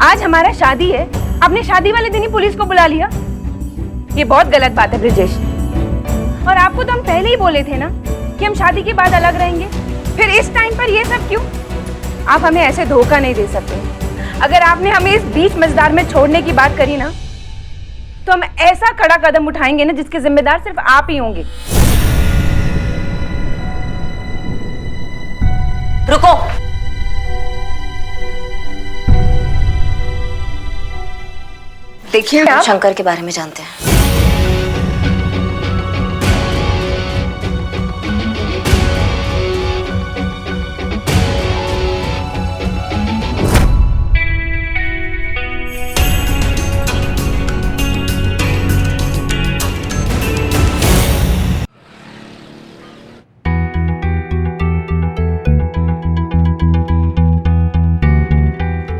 आज हमारा शादी है, आपने शादी वाले दिन ही पुलिस को बुला लिया। ये बहुत गलत बात है ब्रिजेश। और आपको तो हम पहले ही बोले थे ना कि हम शादी के बाद अलग रहेंगे, फिर इस टाइम पर ये सब क्यों? आप हमें ऐसे धोखा नहीं दे सकते। अगर आपने हमें इस बीच मझधार में छोड़ने की बात करी ना, तो हम ऐसा कड़ा कदम उठाएंगे ना जिसके जिम्मेदार सिर्फ आप ही होंगे। रुको। देखिए हम शंकर के बारे में जानते हैं।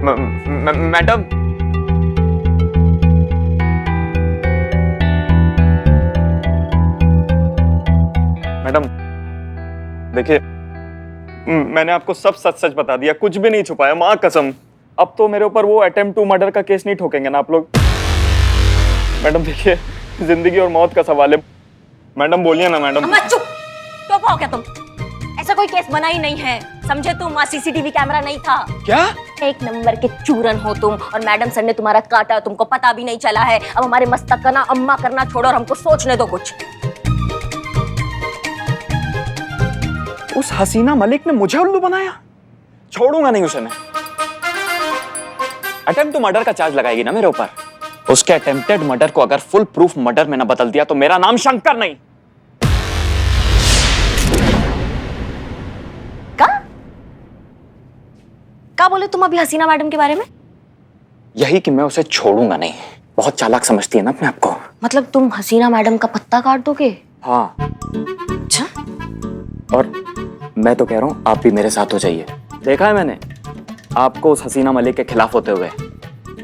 मैडम, मैडम देखिए, मैंने आपको सब सच सच बता दिया, कुछ भी नहीं छुपाया, माँ कसम। अब तो मेरे ऊपर वो अटेम्प्ट टू मर्डर का केस नहीं ठोकेंगे ना आप लोग। मैडम देखिए, जिंदगी और मौत का सवाल है। मैडम बोलिए ना मैडम। चुप तो पाओ क्या तुम? ऐसा कोई केस बना ही नहीं है, समझे तुम? वहाँ सीसीटीवी कैमरा नहीं था। क्या? एक नंबर के चूरन हो तुम, और मैडम सर ने तुम्हारा काटा, तुमको पता भी नहीं चला है। अब हमारे मस्तक का ना अम्मा करना छोड़ो और हमको सोचने दो कुछ। उस हसीना मलिक ने मुझे उल्लू बनाया? छोड़ूंगा नहीं उसे मैं। अटेम्प्ट टू मर्डर का चार्ज लगाएगी ना मेरे ऊपर। उसके अटेम्प्टेड मर्डर को अगर फुल प्रूफ मर्डर में ना बदल दिया तो मेरा नाम शंकर नहीं। क्या बोले तुम अभी हसीना मैडम के बारे में? यही कि मैं उसे छोड़ूंगा नहीं। बहुत चालाक समझती है ना अपने आप को। मतलब तुम हसीना मैडम का पत्ता काट दोगे? हाँ। अच्छा। और मैं तो कह रहा हूँ आप भी मेरे साथ हो जाइए। देखा है मैंने आपको उस हसीना मलिक के खिलाफ होते हुए।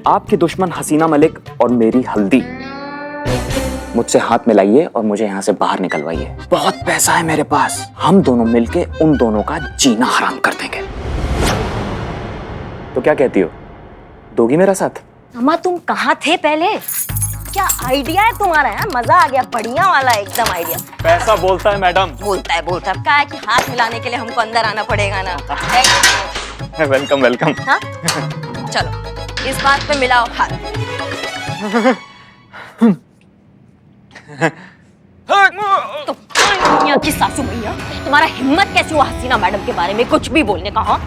आपकी दुश्मन हसीना मलिक और मेरी हल्दी। मुझसे हाथ मिलाइए और मुझे यहाँ से बाहर निकलवाइए। बहुत पैसा है मेरे पास, हम दोनों मिलके उन दोनों का जीना हराम कर देंगे। तो क्या कहती हो, दोगी मेरा साथ? अम्मा तुम कहाँ थे पहले? क्या आइडिया है तुम्हारा? यार मजा आ गया, बढ़िया वाला एकदम आइडिया। पैसा बोलता है मैडम। बोलता है क्या है कि हाथ मिलाने के लिए हमको अंदर आना पड़ेगा ना। Welcome welcome. हाँ चलो इस बात पे मिलाओ हाथ। तो यहाँ की सासू भैया, तुम्हारा हिम्मत कैसे हुआ हसीना मैडम के बारे में कुछ भी बोलने का? हाँ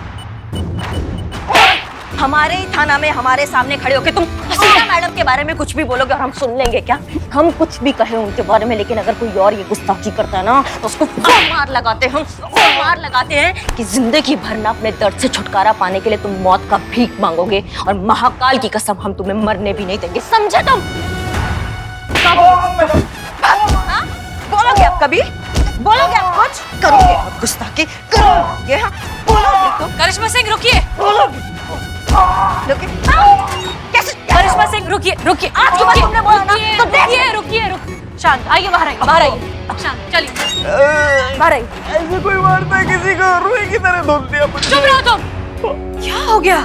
हमारे ही थाना में हमारे सामने खड़े होके तुम हसीना मैडम के बारे में कुछ भी बोलोगे और हम सुन लेंगे क्या? हम कुछ भी कहें उनके बारे में, लेकिन अगर कोई और ये गुस्ताखी करता है ना तो उसको मार लगाते हैं कि जिंदगी भर ना अपने दर्द से छुटकारा पाने के लिए तुम मौत का भीख मांगोगे, और महाकाल की कसम हम तुम्हें मरने भी नहीं देंगे, समझे तुम? बोलोगे आप कभी? बोलोगे आप कुछ? करोगे गुस्ताखी? करोगे? बोलोगे तुम? करिश्मा सिंह रुकिए। बोलोगे? कैसे? करिश्मा सिंह रुकिए। आज के बाद तुमने बोला ना तो रुकिए। शांत, आइए बाहर आइए। शांत, चलिए बाहर आइए। ऐसे कोई मारता है किसी को, रुई की तरह धोल दिया मुझे। चुप रहो तुम। क्या हो गया?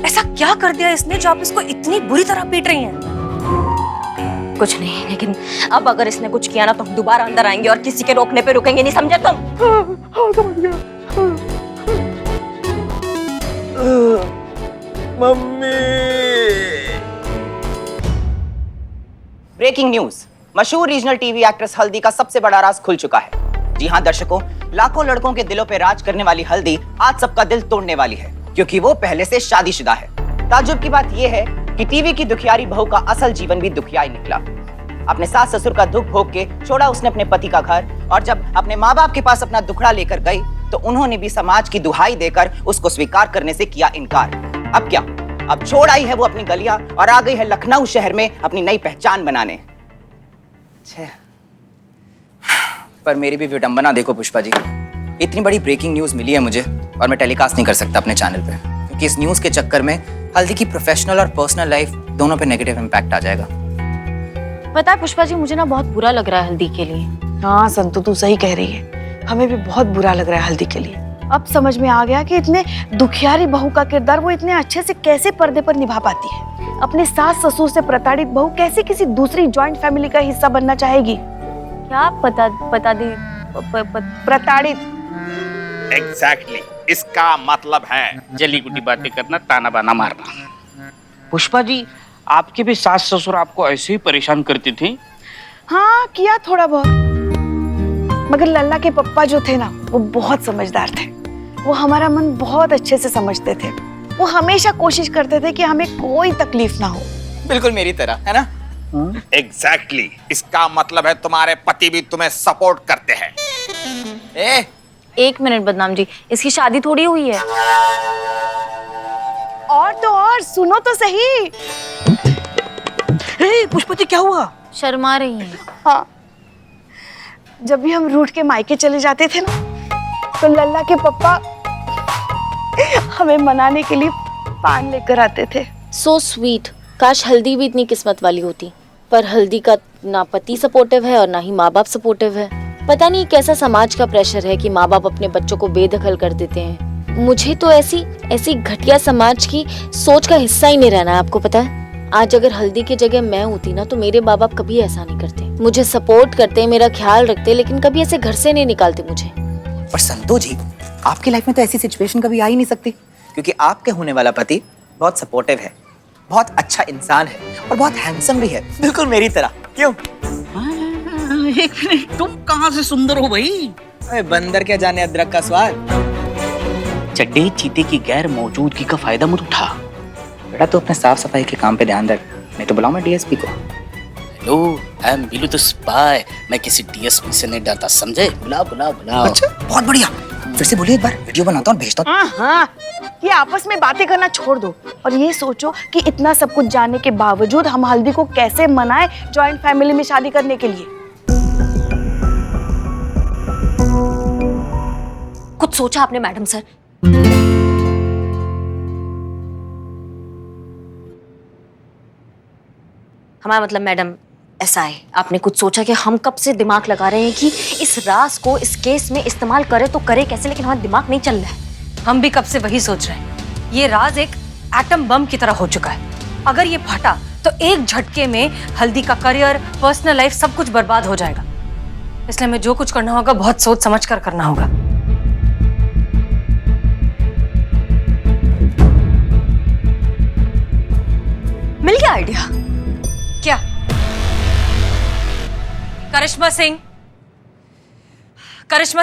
ऐसा क्या कर दिया इसने जो आप इसको इतनी बुरी तरह पीट रही हैं? कुछ नहीं, लेकिन अब अगर इसने कुछ किया ना तो हम दोबारा अंदर आएंगे और किसी के रोकने पे रुकेंगे नहीं, समझे तुम? हाँ समझ गया। मम्मी। ब्रेकिंग न्यूज, मशहूर रीजनल टीवी एक्ट्रेस हल्दी का सबसे बड़ा राज खुल चुका है। जी हां दर्शकों, लाखों लड़कों के दिलों पे राज करने वाली हल्दी आज सबका दिल तोड़ने वाली है, क्योंकि वो पहले से शादीशुदा है। ताज्जुब की बात यह है कि टीवी की दुखियारी बहू का असल जीवन भी दुखियाई निकला। अपने सास ससुर का दुख भोग के छोड़ा उसने अपने पति का घर, और जब अपने माँ बाप के पास अपना दुखड़ा लेकर गई तो उन्होंने भी समाज की दुहाई देकर उसको स्वीकार करने से किया इनकार। अब क्या? अब छोड़ आई है वो अपनी गलियां और आ गई है लखनऊ शहर में अपनी नई पहचान बनाने। पर मेरी भी विडंबना देखो पुष्पा जी, इतनी बड़ी ब्रेकिंग न्यूज मिली है मुझे और मैं टेलीकास्ट नहीं कर सकता अपने चैनल पे, क्योंकि इस न्यूज के चक्कर में हल्दी की प्रोफेशनल और पर्सनल लाइफ दोनों पे नेगेटिव इम्पैक्ट आ जाएगा। पता है पुष्पा जी, मुझे ना बहुत बुरा लग रहा है हल्दी के लिए। हाँ संतु, तू सही कह रही है, हमें भी बहुत बुरा लग रहा है हल्दी के लिए। अब समझ में आ गया कि इतने दुखियारी बहू का किरदार वो इतने अच्छे से कैसे पर्दे पर निभा पाती है। अपने सास ससुर से प्रताड़ित बहू कैसे किसी दूसरी जॉइंट फैमिली का हिस्सा बनना चाहेगी? क्या पता दी प्रताड़ित। एग्जैक्टली इसका मतलब है जली गुटी बातें करना, ताना बाना मारना। पुष्पा जी, आपके भी सास ससुर आपको ऐसे ही परेशान करते थे? हाँ, किया थोड़ा बहुत, मगर लल्ला के पप्पा जो थे ना वो बहुत समझदार थे। वो हमारा मन बहुत अच्छे से समझते थे। वो हमेशा कोशिश करते थे कि हमें कोई तकलीफ ना हो। बिल्कुल मेरी तरह, है ना? एग्जैक्टली इसका मतलब है तुम्हारे पति भी तुम्हें सपोर्ट करते हैं। एक मिनट बदनाम जी, इसकी शादी थोड़ी हुई है। और तो और सुनो तो सही। पुष्पा जी क्या हुआ? शर्मा रही हैं। हाँ, जब भी हम रूठ के मायके चले जाते थे ना, तो लल्ला के पप्पा हमें मनाने के लिए पान लेकर आते थे। So sweet. काश हल्दी भी इतनी किस्मत वाली होती, पर हल्दी का ना पति सपोर्टिव है और ना ही माँ बाप सपोर्टिव है। पता नहीं कैसा समाज का प्रेशर है कि माँ बाप अपने बच्चों को बेदखल कर देते हैं। मुझे तो ऐसी घटिया समाज की सोच का हिस्सा ही नहीं रहना है। आपको पता है, आज अगर हल्दी की जगह मैं होती ना तो मेरे माँ बाप कभी ऐसा नहीं करते। मुझे सपोर्ट करते, मेरा ख्याल रखते, लेकिन कभी ऐसे घर से नहीं निकालते मुझे। पर संतो जी, आपकी लाइफ में तो ऐसी सिचुएशन कभी आ ही नहीं सकती, क्योंकि आपके होने वाला पति बहुत सपोर्टिव है, बहुत अच्छा इंसान है और बहुत हैंडसम भी है, बिल्कुल मेरी तरह। क्यों? एक मिनट, तुम कहाँ से सुंदर हो भाई? अरे बंदर क्या जाने अदरक का स्वाद। चड्डे चीते की गैर मौजूदगी का फायदा मत उठा। बेटा तू अपने साफ सफाई के काम पे ध्यान रख, नहीं तो बुलाओ मैं डीएसपी को। Hello, I am Billu the spy. मैं किसी डीएसपी से नहीं डरता, समझे? बुलाओ बुलाओ बुलाओ। अच्छा, बहुत बढ़िया। फिर से बोलिए एक बार, वीडियो बनाता हूँ भेजता हूँ। हाँ, ये आपस में बातें करना छोड़ दो और ये सोचो कि इतना सब कुछ जानने के बावजूद हम हल्दी को कैसे मनाएं जॉइंट फैमिली में शादी करने के लिए। कुछ सोचा आपने मैडम सर? हमारा मतलब मैडम ऐसा है, आपने कुछ सोचा कि हम कब से दिमाग लगा रहे हैं कि इस राज को इस केस में इस्तेमाल करे तो करे कैसे, लेकिन हमारा दिमाग नहीं चल रहा है। हम भी कब से वही सोच रहे हैं। ये राज एक एटम बम की तरह हो चुका है। अगर ये फटा तो एक झटके में हल्दी का करियर, पर्सनल लाइफ सब कुछ बर्बाद हो जाएगा। इसलिए हमें जो कुछ करना होगा बहुत सोच समझ कर करना होगा। मिल गया आइडिया? क्या? करिश्मा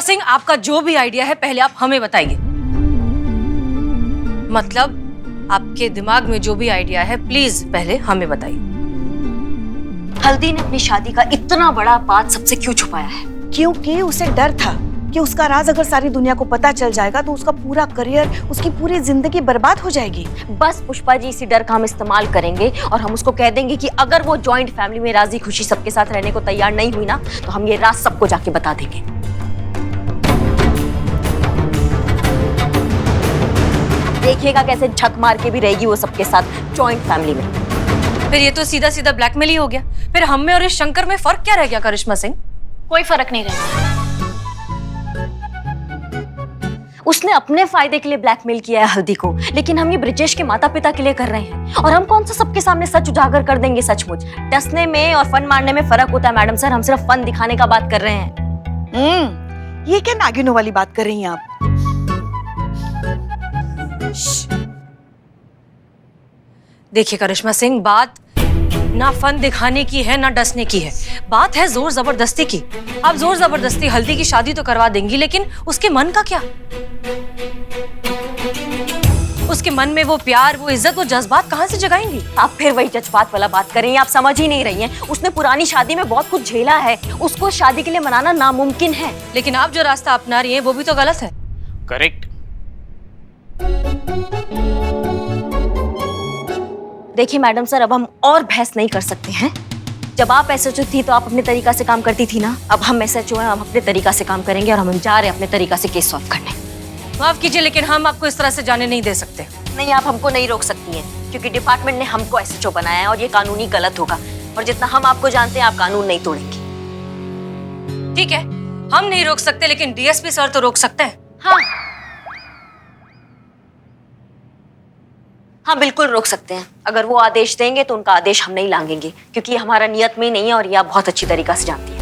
सिंह, आपका जो भी आइडिया है पहले आप हमें बताइए। मतलब आपके दिमाग में जो भी आइडिया है प्लीज पहले हमें बताइए। हल्दी ने अपनी शादी का इतना बड़ा बात सबसे क्यों छुपाया है? क्योंकि उसे डर था कि उसका राज अगर सारी दुनिया को पता चल जाएगा तो उसका पूरा करियर, उसकी पूरी जिंदगी बर्बाद हो जाएगी। बस पुष्पा जी, इसी डर का हम इस्तेमाल करेंगे और हम उसको कह देंगे कि अगर वो जॉइंट फैमिली में राजी खुशी सबके साथ रहने को तैयार नहीं हुई ना, तो हम ये राज सबको जाके बता देंगे। देखिएगा कैसे झक मार के भी रहेगी वो सबके साथ जॉइंट फैमिली में। फिर ये तो सीधा सीधा ब्लैकमेल ही हो गया। फिर हम में और इस शंकर में फर्क क्या रह गया करिश्मा सिंह? कोई फर्क नहीं रहेगा। उसने अपने फायदे के लिए ब्लैकमेल किया है हल्दी को, लेकिन हम ये ब्रिजेश के माता पिता के लिए कर रहे हैं। और हम कौन सा सबके सामने सच उजागर कर देंगे? सचमुच डसने में और फन मारने में फर्क होता है मैडम सर। हम सिर्फ फन दिखाने का बात कर रहे हैं। ये क्या नागिनों वाली बात कर रही हैं आप? देखिए करिश्मा सिंह, बात ना फन दिखाने की है ना डसने की है, बात है जोर जबरदस्ती की। आप जोर जबरदस्ती हल्दी की शादी तो करवा देंगी, लेकिन उसके मन का क्या? उसके मन में वो प्यार, वो इज्जत, वो जज्बात कहाँ से जगाएंगी? आप फिर वही जज्बात वाला बात कर रही हैं। आप समझ ही नहीं रही हैं। उसने पुरानी शादी में बहुत कुछ झेला है, उसको शादी के लिए मनाना नामुमकिन है। लेकिन आप जो रास्ता अपना रही हैं वो भी तो गलत है। करेक्ट। देखिए मैडम सर, अब हम और बहस नहीं कर सकते हैं। जब आप एसएचओ थी तो आप अपने तरीका से काम करती थी ना। अब हम एसएचओ हैं, हम अपने तरीका से काम करेंगे और हम जा रहे हैं अपने तरीका से केस सॉल्व करने। माफ कीजिए, लेकिन हम आपको इस तरह से जाने नहीं दे सकते। नहीं, आप हमको नहीं रोक सकती हैं, क्योंकि डिपार्टमेंट ने हमको एसएचओ बनाया है और ये कानूनी गलत होगा। और जितना हम आपको जानते हैं, आप कानून नहीं तोड़ेंगी। ठीक है, हम नहीं रोक सकते, लेकिन डीएसपी सर तो रोक सकते हैं। हाँ, हाँ बिल्कुल रोक सकते हैं। अगर वो आदेश देंगे तो उनका आदेश हम नहीं लांघेंगे, क्योंकि ये हमारा नियत में ही नहीं है और ये आप बहुत अच्छी तरीका से जानती हैं।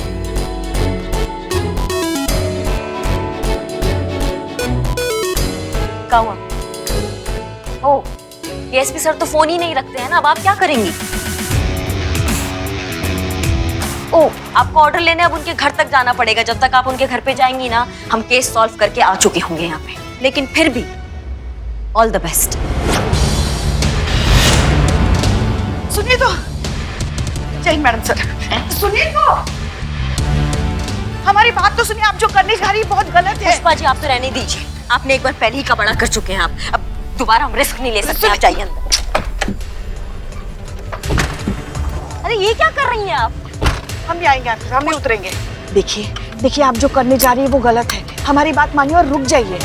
क्या हुआ? ओ, एसपी सर तो फोन ही नहीं रखते हैं ना, अब आप क्या करेंगी? ओ, आपको ऑर्डर लेने अब उनके घर तक जाना पड़ेगा। जब तक आप उनके घर पे जाएंगी ना, हम केस सॉल्व करके आ चुके होंगे यहाँ पे। लेकिन फिर भी ऑल द बेस्ट। सुनिए तो, जय मैडम सर, सुनिए तो, हमारी बात तो सुनिए। आप जो करने जा रही है बहुत गलत है। पुष्पा जी, आप तो रहने दीजिए। आपने एक बार पहले ही का बड़ा कर चुके हैं आप, अब दोबारा हम रिस्क नहीं ले सकते। आप जाइए अंदर। अरे ये क्या कर रही हैं आप? हम भी आएंगे आपके साथ, हम नहीं उतरेंगे। देखिए देखिए, आप जो करने जा रही है वो गलत है। हमारी बात मानिए और रुक जाइए।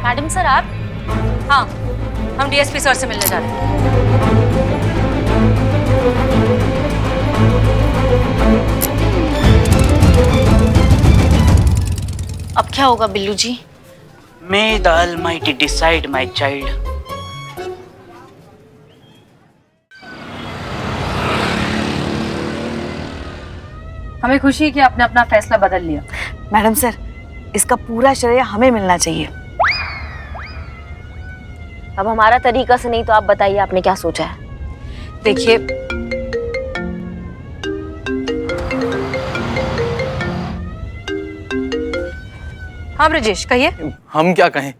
मैडम सर आप? हाँ, हम डीएसपी सर से मिलने जा रहे हैं। अब क्या होगा बिल्लू जी? May the Almighty decide, my child. हमें खुशी है कि आपने अपना फैसला बदल लिया। मैडम सर, इसका पूरा श्रेय हमें मिलना चाहिए। अब हमारा तरीका से नहीं तो आप बताइए आपने क्या सोचा है? देखिए, हाँ ब्रजेश कहिए। हम क्या कहें,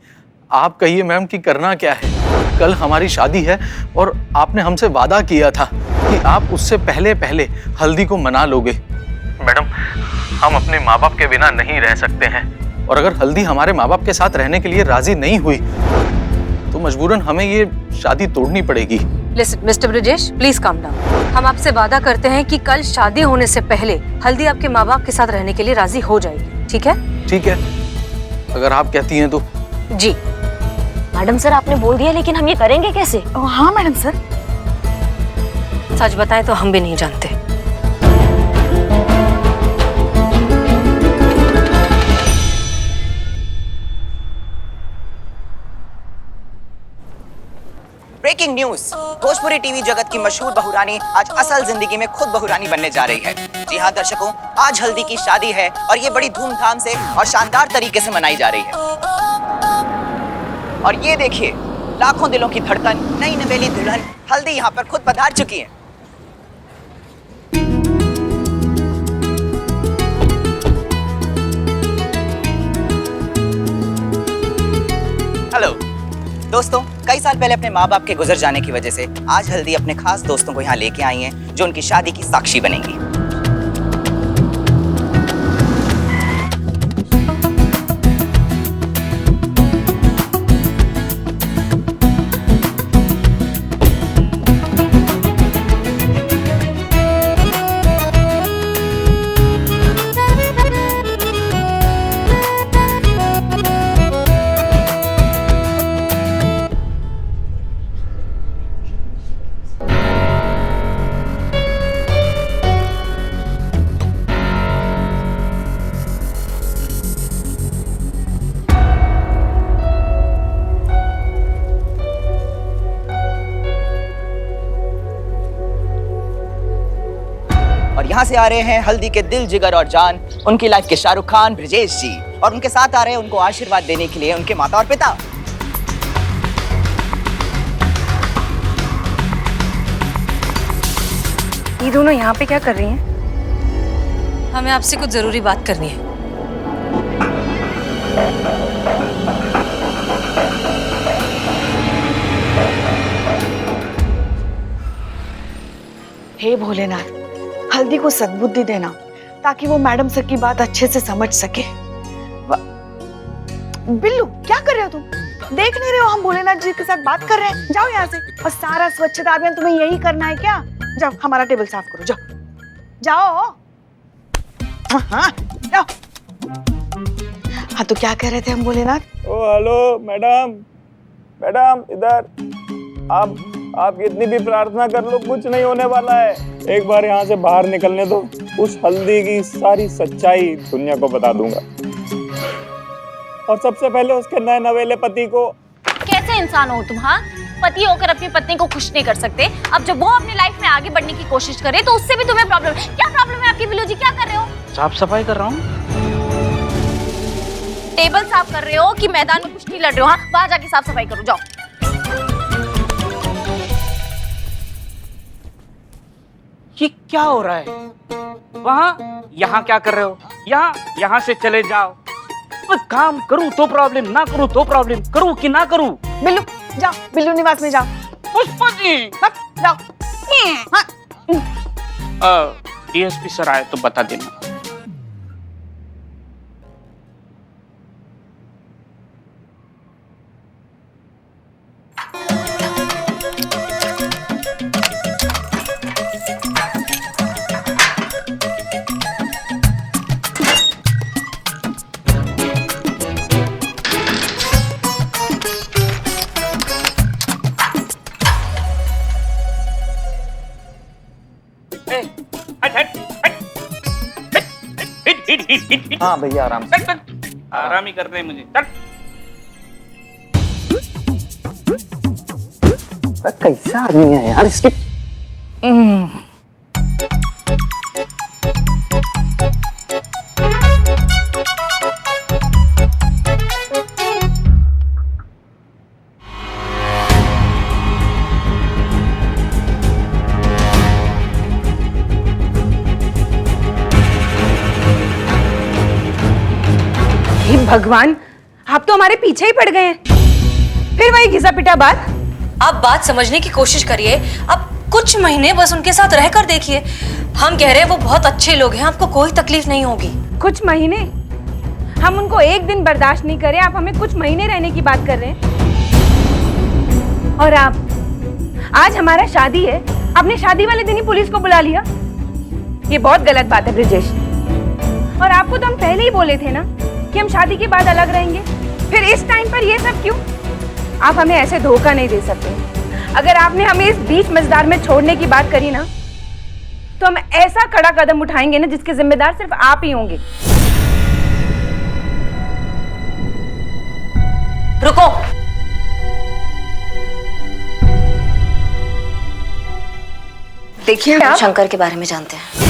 आप कहिए मैम कि करना क्या है। कल हमारी शादी है और आपने हमसे वादा किया था कि आप उससे पहले पहले हल्दी को मना लोगे। मैडम, हम अपने माँ बाप के बिना नहीं रह सकते हैं, और अगर हल्दी हमारे माँ बाप के साथ रहने के लिए राजी नहीं हुई तो मजबूरन हमें ये शादी तोड़नी पड़ेगी। Listen mister Brajesh, please calm down. हम आपसे वादा करते हैं कि कल शादी होने से पहले हल्दी आपके माँ बाप के साथ रहने के लिए राजी हो जाएगी, ठीक है? ठीक है, अगर आप कहती हैं तो। जी मैडम सर, आपने बोल दिया, लेकिन हम ये करेंगे कैसे? हाँ मैडम सर। सच बताएं तो हम भी नहीं जानते। ब्रेकिंग न्यूज, भोजपुरी टीवी जगत की मशहूर बहुरानी आज असल जिंदगी में खुद बहुरानी बनने जा रही है। जी हाँ दर्शकों, आज हल्दी की शादी है और ये बड़ी धूमधाम से और शानदार तरीके से मनाई जा रही है। और ये देखिए, लाखों दिलों की धड़कन, नई नवेली दुल्हन हल्दी यहाँ पर खुद पधार चुकी है। हेलो दोस्तों, कई साल पहले अपने माँ बाप के गुजर जाने की वजह से आज हल्दी अपने खास दोस्तों को यहाँ लेके आई हैं, जो उनकी शादी की साक्षी बनेंगी। और यहाँ से आ रहे हैं हल्दी के दिल, जिगर और जान, उनकी लाइफ के शाहरुख खान, ब्रजेश जी, और उनके साथ आ रहे हैं उनको आशीर्वाद देने के लिए उनके माता और पिता। ये दोनों यहाँ पे क्या कर रही हैं? हमें आपसे कुछ जरूरी बात करनी है। हे भोलेनाथ, हल्दी को सद्बुद्धि देना ताकि वो मैडम सर की बात अच्छे से समझ सके। बिल्लू, क्या कर रहे हो तुम? देख नहीं रहे हो हम भोलेनाथ जी के साथ बात कर रहे हैं? जाओ यहाँ से। और सारा स्वच्छता अभियान तुम्हें यही करना है क्या? जाओ, हमारा टेबल साफ करो। जाओ जाओ। हाँ जाओ। हाँ तो क्या कह रहे थे हम भोलेनाथ? ओ हेलो मैडम, मैडम इधर। आप कितनी भी प्रार्थना कर लो कुछ नहीं होने वाला है। एक बार यहाँ से बाहर निकलने दो, उस हल्दी की सारी सच्चाई दुनिया को बता दूंगा, और सबसे पहले उसके नए नवेले पति को। कैसे इंसान हो तुम? हाँ, पति होकर अपनी पत्नी को खुश नहीं कर सकते। अब जब वो अपनी लाइफ में आगे बढ़ने की कोशिश करे तो उससे भी तुम्हें प्रॉब्लम है। क्या प्रॉब्लम है आपकी बिल्लू जी? क्या कर रहे हो? साफ सफाई कर रहा हूँ। टेबल साफ कर रहे हो कि मैदान में कुश्ती लड़ रहे हो? हाँ, वहां जाके साफ सफाई करो, जाओ। ये क्या हो रहा है? वहाँ यहाँ क्या कर रहे हो? यहाँ से चले जाओ। काम करूँ तो प्रॉब्लम, ना करूँ तो प्रॉब्लम, करूँ कि ना करूँ। बिल्लू जाओ, बिल्लू निवास में जाओ। पुष्पा जी जाओ। हाँ। डीएसपी सर आए तो बता देना। हाँ भैया आराम से। आराम ही करते हैं मुझे। चल। कैसा आदमी है यार इसकी। भगवान, आप तो हमारे पीछे ही पड़ गए हैं। फिर वही घिसा पिटा बात। आप बात समझने की कोशिश करिए। अब कुछ महीने बस उनके साथ रहकर देखिए। हम कह रहे हैं वो बहुत अच्छे लोग हैं, आपको कोई तकलीफ नहीं होगी। कुछ महीने? हम उनको एक दिन बर्दाश्त नहीं करें, आप हमें कुछ महीने रहने की बात कर रहे हैं। और आप आज हमारा शादी है, आपने शादी वाले दिन ही पुलिस को बुला लिया। ये बहुत गलत बात है ब्रिजेश। और आपको तो हम पहले ही बोले थे ना कि हम शादी के बाद अलग रहेंगे। फिर इस टाइम पर ये सब क्यों? आप हमें ऐसे धोखा नहीं दे सकते। अगर आपने हमें इस बीच मझदार में छोड़ने की बात करी ना, तो हम ऐसा कड़ा कदम उठाएंगे ना जिसके जिम्मेदार सिर्फ आप ही होंगे। रुको। देखिए, आप शंकर के बारे में जानते हैं?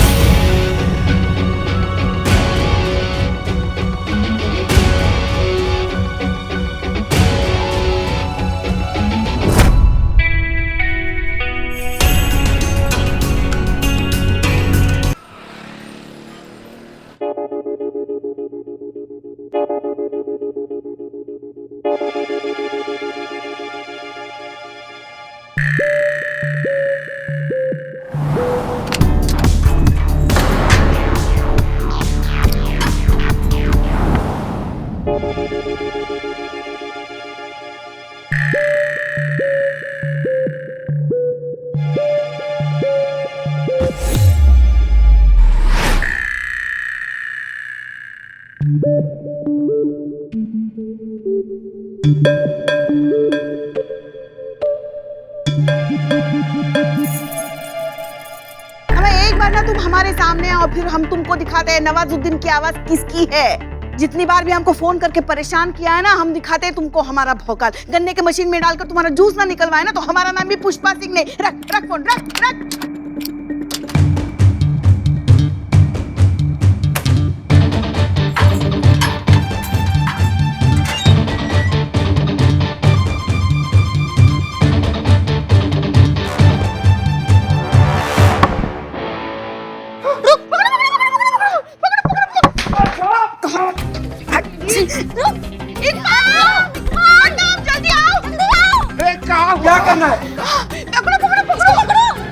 हमें एक बार ना तुम हमारे सामने आओ, फिर हम तुमको दिखाते हैं नवाजुद्दीन की आवाज किसकी है। जितनी बार भी हमको फोन करके परेशान किया है ना, हम दिखाते हैं तुमको हमारा भौकाल। गन्ने के मशीन में डालकर तुम्हारा जूस ना निकलवाए ना, तो हमारा नाम भी पुष्पा सिंह नहीं। रख फोन, रख।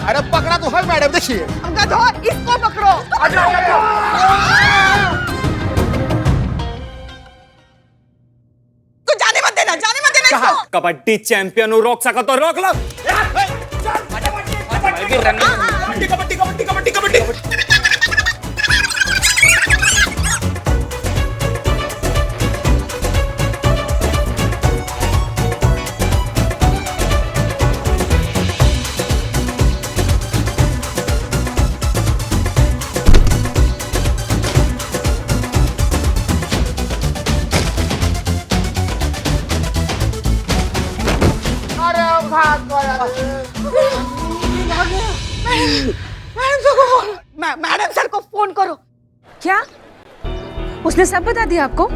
अरे पकड़ा तो है मैडम, देखिए। इसको पकड़ो। तो जाने मत देना इसको। कबड्डी चैंपियन रोक सका तो रोक लो। कबड्डी। मैडम सर को फोन करो। क्या उसने सब बता दिया आपको?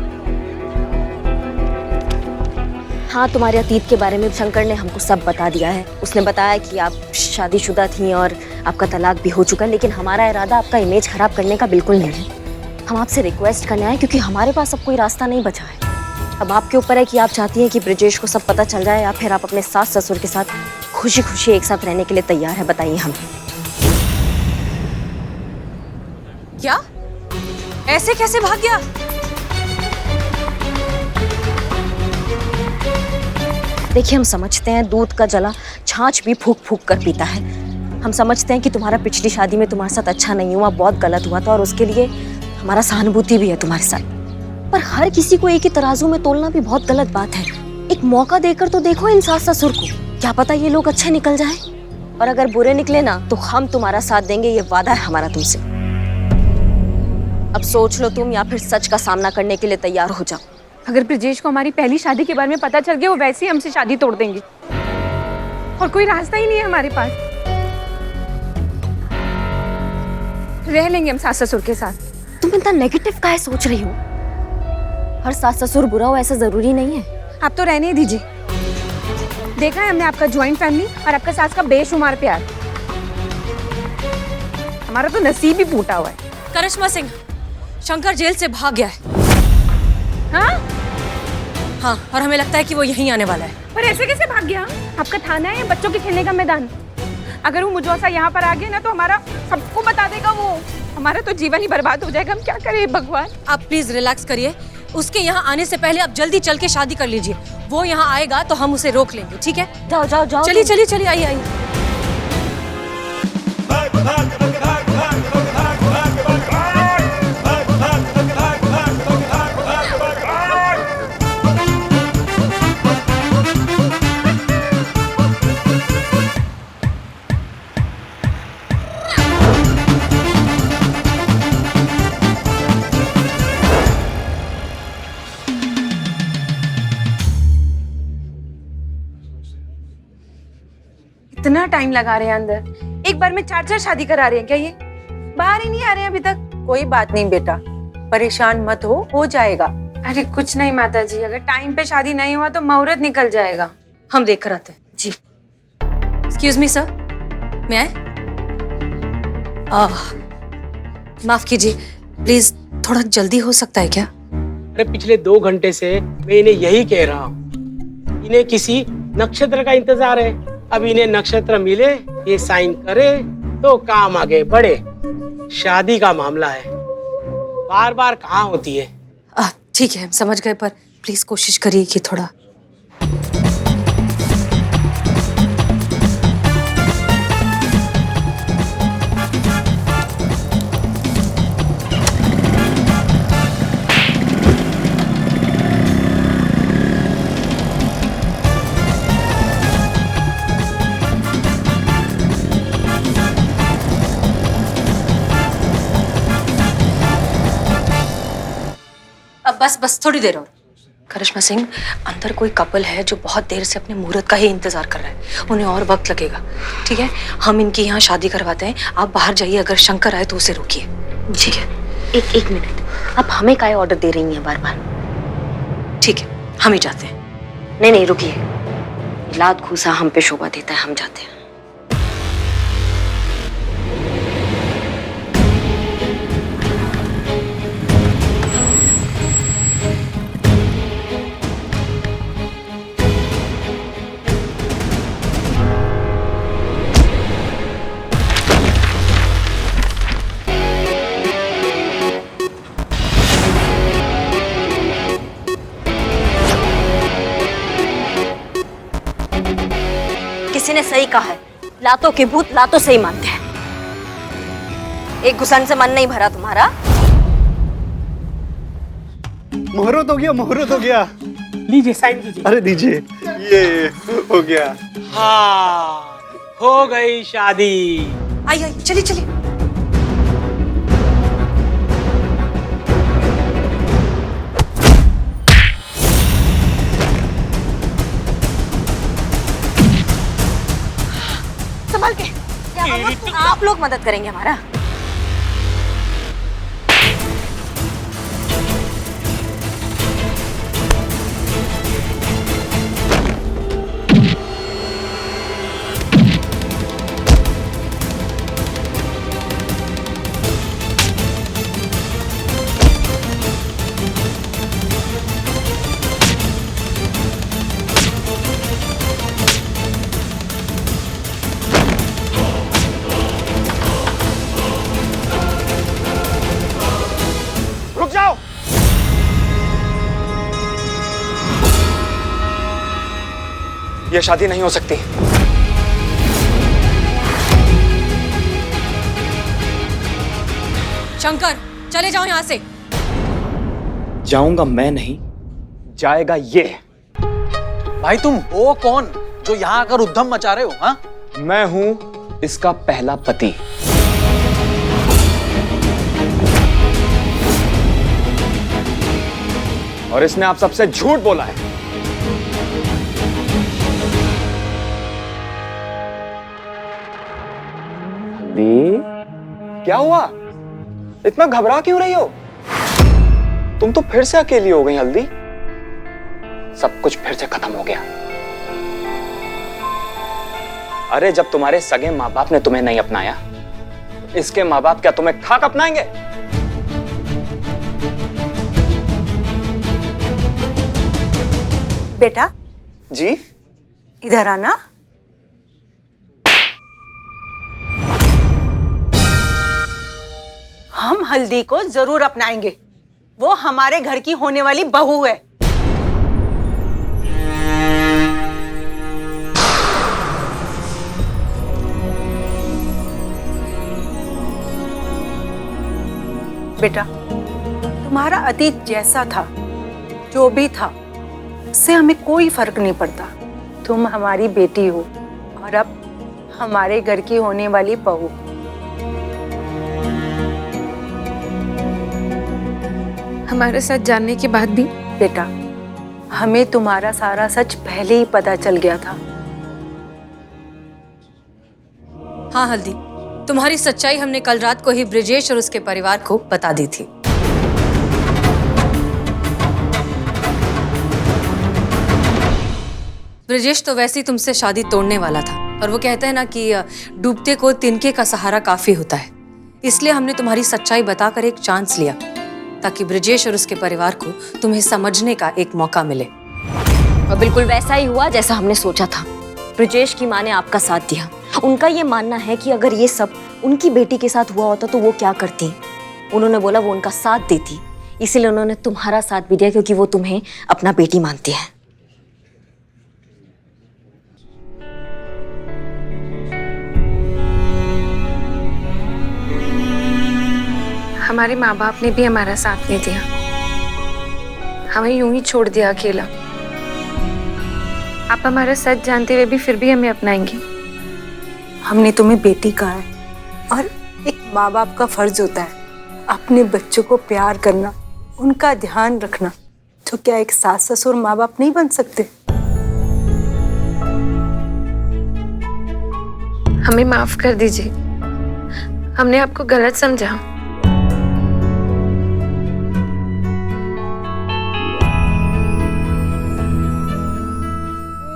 हाँ, तुम्हारे अतीत के बारे में शंकर ने हमको सब बता दिया है। उसने बताया कि आप शादीशुदा थी और आपका तलाक भी हो चुका है, लेकिन हमारा इरादा आपका इमेज खराब करने का बिल्कुल नहीं है। हम आपसे रिक्वेस्ट करने आए क्योंकि हमारे पास अब कोई रास्ता नहीं बचा है। अब आपके ऊपर है कि आप चाहती हैं कि ब्रिजेश को सब पता चल जाए या फिर आप अपने सास ससुर के साथ खुशी खुशी एक साथ रहने के लिए तैयार है। बताइए हमें। क्या? ऐसे कैसे भाग गया? देखिए, हम समझते हैं दूध का जला छाछ भी फूक फूक कर पीता है। हम समझते हैं कि तुम्हारा पिछली शादी में तुम्हारे साथ अच्छा नहीं हुआ, बहुत गलत हुआ था और उसके लिए हमारा सहानुभूति भी है तुम्हारे साथ। पर हर किसी को एक ही तराजू में तोलना भी बहुत गलत बात है। एक मौका देकर तो देखो इन सास ससुर को, क्या पता ये लोग अच्छे निकल जाएं। और अगर बुरे निकले ना तो हम तुम्हारा साथ देंगे, ये वादा है हमारा तुमसे। अब सोच लो तुम, या फिर सच का सामना करने के लिए तैयार हो जाओ। अगर ब्रिजेश को हमारी पहली शादी के बारे में पता चल गया, वो वैसे ही हमसे शादी तोड़ देंगे और कोई रास्ता ही नहीं है हमारे पास। रह लेंगे हम सास ससुर के साथ। तुम इतना नेगेटिव काहे सोच रही हो? हर सास ससुर बुरा हो ऐसा जरूरी नहीं है। आप तो रहने दीजिए। देखा है हमने आपका ज्वाइंट फैमिली और आपका सास का बेशुमार प्यार। हमारा तो नसीब ही फूटा हुआ है। करिश्मा सिंह, शंकर जेल से भाग गया है। हाँ? हाँ, और हमें लगता है कि वो यहीं आने वाला है। पर ऐसे कैसे भाग गया? आपका थाना है या बच्चों के खेलने का मैदान? अगर वो मुझौसा यहाँ पर आ गया ना तो हमारा सबको बता देगा वो। हमारा तो जीवन ही बर्बाद हो जाएगा। हम क्या करें भगवान? आप प्लीज रिलैक्स करिए। उसके यहाँ आने से पहले आप जल्दी चल के शादी कर लीजिए। वो यहाँ आएगा तो हम उसे रोक लेंगे, ठीक है? जाओ जाओ जाओ। चलिए चलिए चलिए, आइए आइए। इतना टाइम लगा रहे हैं अंदर, एक बार में 4-4 शादी करा रहे हैं क्या? ये बाहर ही नहीं आ रहे हैं अभी तक। कोई बात नहीं बेटा, परेशान मत हो जाएगा। अरे कुछ नहीं माता जी, अगर टाइम पे शादी नहीं हुआ तो मुहूर्त निकल जाएगा। हम देख कर आते हैं। जी। एक्सक्यूज मी सर, मैं आए? माफ कीजिए, प्लीज थोड़ा जल्दी हो सकता है क्या? अरे पिछले 2 घंटे से मैं इन्हें यही कह रहा हूँ, इन्हें किसी नक्षत्र का इंतजार है। अब इन्हें नक्षत्र मिले, ये साइन करे तो काम आगे बढ़े। शादी का मामला है, बार बार कहाँ होती है। ठीक है, हम समझ गए, पर प्लीज कोशिश करिए कि थोड़ा। बस थोड़ी देर और। करिश्मा सिंह, अंदर कोई कपल है जो बहुत देर से अपने मुहूर्त का ही इंतजार कर रहा है। उन्हें और वक्त लगेगा, ठीक है? हम इनकी यहाँ शादी करवाते हैं। आप बाहर जाइए, अगर शंकर आए तो उसे रोकिए, ठीक है? एक मिनट, आप हमें काहे ऑर्डर दे रही हैं बार बार? ठीक है, हम ही जाते हैं। नहीं रुकिए, लात घूसा हम पे शोभा देता है, हम जाते हैं। किसी ने सही कहा है, लातों के भूत लातों से ही मानते हैं। एक घुसन से मन नहीं भरा तुम्हारा? मुहूर्त हो गया, मुहूर्त हो गया। लीजिए साइन कीजिए। अरे दीजिए, ये हो गया। हाँ, हो गई शादी। आइए चलिए चलिए। संभाल के, क्या बाबू, आप लोग मदद करेंगे हमारा? रुक जाओ। ये शादी नहीं हो सकती। शंकर, चले जाओ यहाँ से। जाऊंगा मैं नहीं, जाएगा ये। भाई तुम हो कौन जो यहाँ आकर उद्यम मचा रहे हो? हाँ, मैं हूं इसका पहला पति। और इसने आप सबसे झूठ बोला है। हल्दी, क्या हुआ? इतना घबरा क्यों रही हो? तुम तो फिर से अकेली हो गई हल्दी। सब कुछ फिर से खत्म हो गया। अरे जब तुम्हारे सगे माँ बाप ने तुम्हें नहीं अपनाया, इसके माँ बाप क्या तुम्हें खाक अपनाएंगे? बेटा जी इधर आना। हम हल्दी को जरूर अपनाएंगे। वो हमारे घर की होने वाली बहू है। बेटा, तुम्हारा अतीत जैसा था, जो भी था, उससे हमें कोई फर्क नहीं पड़ता। तुम हमारी बेटी हो और अब हमारे घर की होने वाली बहू। हमारा सच जानने के बाद भी बेटा, हमें तुम्हारा सारा सच पहले ही पता चल गया था। हाँ हल्दी, तुम्हारी सच्चाई हमने कल रात को ही ब्रिजेश और उसके परिवार को बता दी थी। ब्रिजेश तो वैसे ही तुमसे शादी तोड़ने वाला था, और वो कहते हैं ना कि डूबते को तिनके का सहारा काफी होता है। इसलिए हमने तुम्हारी सच्चाई बताकर एक चांस लिया, ताकि ब्रिजेश और उसके परिवार को तुम्हें समझने का एक मौका मिले। और बिल्कुल वैसा ही हुआ जैसा हमने सोचा था। ब्रिजेश की माँ ने आपका साथ दिया। उनका ये मानना है कि अगर ये सब उनकी बेटी के साथ हुआ होता तो वो क्या करती। उन्होंने बोला वो उनका साथ देती, इसीलिए उन्होंने तुम्हारा साथ भी दिया, क्योंकि वो तुम्हें अपना बेटी मानती है। हमारे माँ बाप ने भी हमारा साथ नहीं दिया, हमें यूं ही छोड़ दिया अकेला। आप हमारा सच जानते हुए भी फिर भी हमें अपनाएंगे। हमने तुम्हें बेटी कहा है, और एक माँ बाप का फर्ज होता है अपने बच्चों को प्यार करना, उनका ध्यान रखना। तो क्या एक सास ससुर माँ बाप नहीं बन सकते? हमें माफ कर दीजिए, हमने आपको गलत समझा।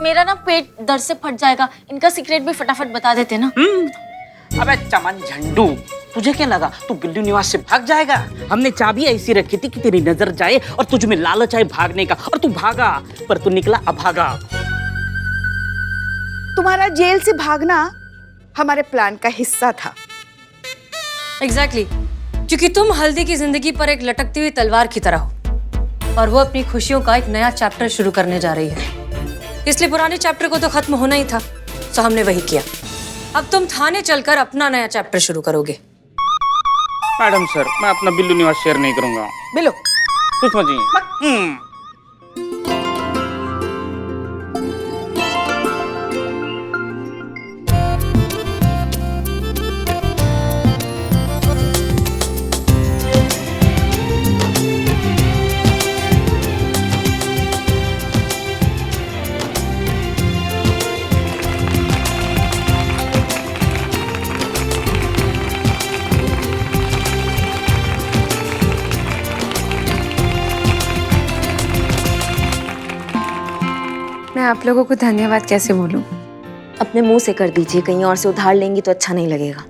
मेरा ना पेट दर्द से फट जाएगा। इनका सीक्रेट भी फटाफट बता देते ना। अबे चमन झंडू, तुझे क्या लगा तू बिल्लू निवास से भाग जाएगा? हमने चाबी ऐसी रखी थी कि तेरी नजर जाए और तुझ में लालच आए भागने का, और तू भागा, पर तू निकला अभागा। तुम्हारा जेल से भागना हमारे प्लान का हिस्सा था। एग्जैक्टली, क्योंकि तुम हल्दी की जिंदगी पर एक लटकती हुई तलवार की तरह हो, और वो अपनी खुशियों का एक नया चैप्टर शुरू करने जा रही है। इसलिए पुराने चैप्टर को तो खत्म होना ही था, तो हमने वही किया। अब तुम थाने चलकर अपना नया चैप्टर शुरू करोगे। मैडम सर, मैं अपना बिल्लू निवास शेयर नहीं करूंगा। बिल्लू सुषमा जी, आप लोगों को धन्यवाद कैसे बोलूं? अपने मुंह से कर दीजिए, कहीं और से उधार लेंगी तो अच्छा नहीं लगेगा।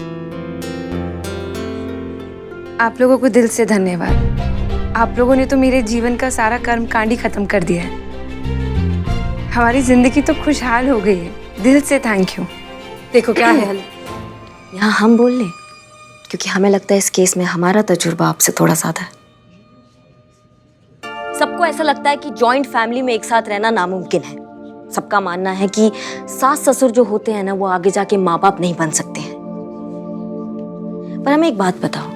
आप लोगों को दिल से धन्यवाद। आप लोगों ने तो मेरे जीवन का सारा कर्म कांड ही खत्म कर दिया है। हमारी जिंदगी तो खुशहाल हो गई है। दिल से थैंक यू। देखो क्या है हल। यहाँ हम बोल लें, क्योंकि हमें लगता है इस केस में हमारा तजुर्बा आपसे थोड़ा ज्यादा है। सबको ऐसा लगता है कि जॉइंट फैमिली में एक साथ रहना नामुमकिन है। सबका मानना है कि सास ससुर जो होते हैं ना, वो आगे जाके माँ बाप नहीं बन सकते हैं। पर हमें एक बात बताओ,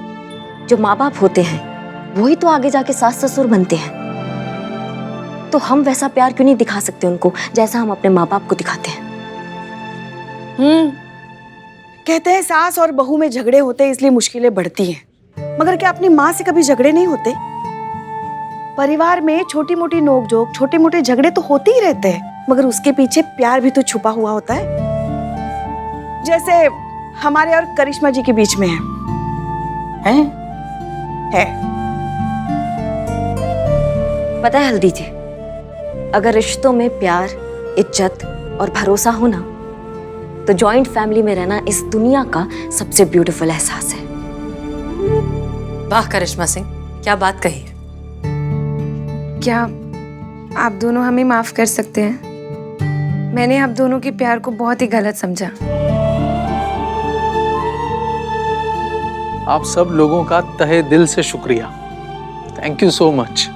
जो माँ बाप होते हैं वही तो आगे जाके सास ससुर बनते हैं। तो हम वैसा प्यार क्यों नहीं दिखा सकते उनको जैसा हम अपने माँ बाप को दिखाते हैं? कहते हैं सास और बहू में झगड़े होते हैं इसलिए मुश्किलें बढ़ती हैं। मगर क्या अपनी माँ से कभी झगड़े नहीं होते? परिवार में छोटी मोटी नोकझोंक, छोटे मोटे झगड़े तो होते ही रहते हैं, मगर उसके पीछे प्यार भी तो छुपा हुआ होता है। जैसे हमारे और करिश्मा जी के बीच में है? पता है हल्दी जी, अगर रिश्तों में प्यार, इज्जत और भरोसा हो ना, तो जॉइंट फैमिली में रहना इस दुनिया का सबसे ब्यूटीफुल एहसास है। वाह करिश्मा सिंह, क्या बात कही है। क्या आप दोनों हमें माफ कर सकते हैं? मैंने आप दोनों के प्यार को बहुत ही गलत समझा। आप सब लोगों का तहे दिल से शुक्रिया। Thank you so much.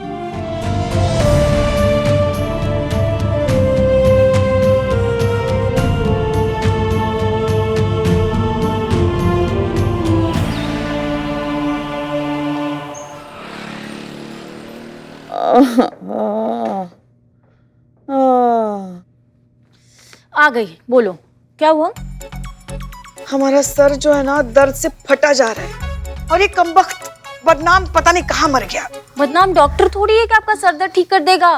आ गई, बोलो क्या हुआ? हमारा सर जो है ना दर्द से फटा जा रहा है, और ये कमबख्त बदनाम पता नहीं कहाँ मर गया। बदनाम डॉक्टर थोड़ी है कि आपका सर दर्द ठीक कर देगा।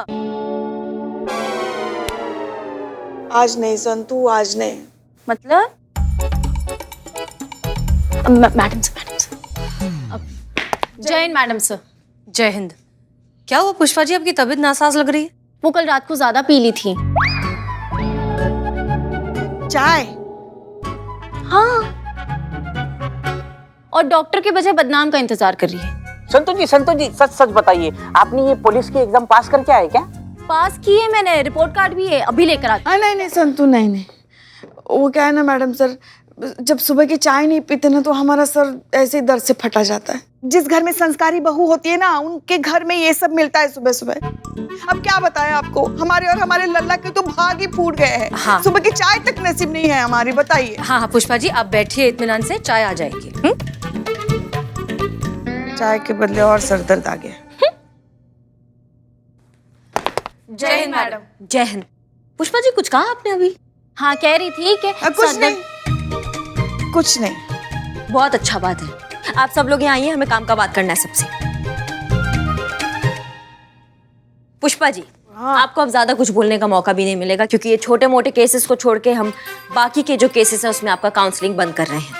आज नहीं संतू, आज नहीं। मतलब मैडम सर, जय हिंद मैडम सर। जय हिंद। क्या हुआ पुष्पा जी, आपकी तबीयत नासाज लग रही है? वो कल रात को ज्यादा पी ली थी। चाय? हाँ, और डॉक्टर के बजाय बदनाम का इंतजार कर रही है। संतु जी सच सच बताइए, आपने ये पुलिस की एग्जाम पास करके आए क्या? पास की है मैंने, रिपोर्ट कार्ड भी है, अभी लेकर आती। नहीं संतू, नहीं। वो क्या है ना मैडम सर, जब सुबह की चाय नहीं पीते ना तो हमारा सर ऐसे ही दर्द से फटा जाता है। जिस घर में संस्कारी बहू होती है ना, उनके घर में ये सब मिलता है सुबह सुबह। अब क्या बताएं आपको, हमारे और हमारे लल्ला के तो भाग ही फूट गए हैं। हाँ। सुबह की चाय तक नसीब नहीं है हमारी, बताइए। हाँ पुष्पा जी, आप बैठिए इत्मीनान से, चाय आ जाएगी। चाय के बदले और सर दर्द आ गया। जय हिंद मैडम। जय हिंद। पुष्पा जी कुछ कहा आपने अभी? हाँ, कह रही थी कि कुछ नहीं। बहुत अच्छा बात है, आप सब लोग यहाँ आइए, हमें काम का बात करना है सबसे। पुष्पा जी, आपको अब ज्यादा कुछ बोलने का मौका भी नहीं मिलेगा, क्योंकि ये छोटे मोटे केसेस को छोड़ के हम बाकी के जो केसेस हैं उसमें आपका काउंसलिंग बंद कर रहे हैं।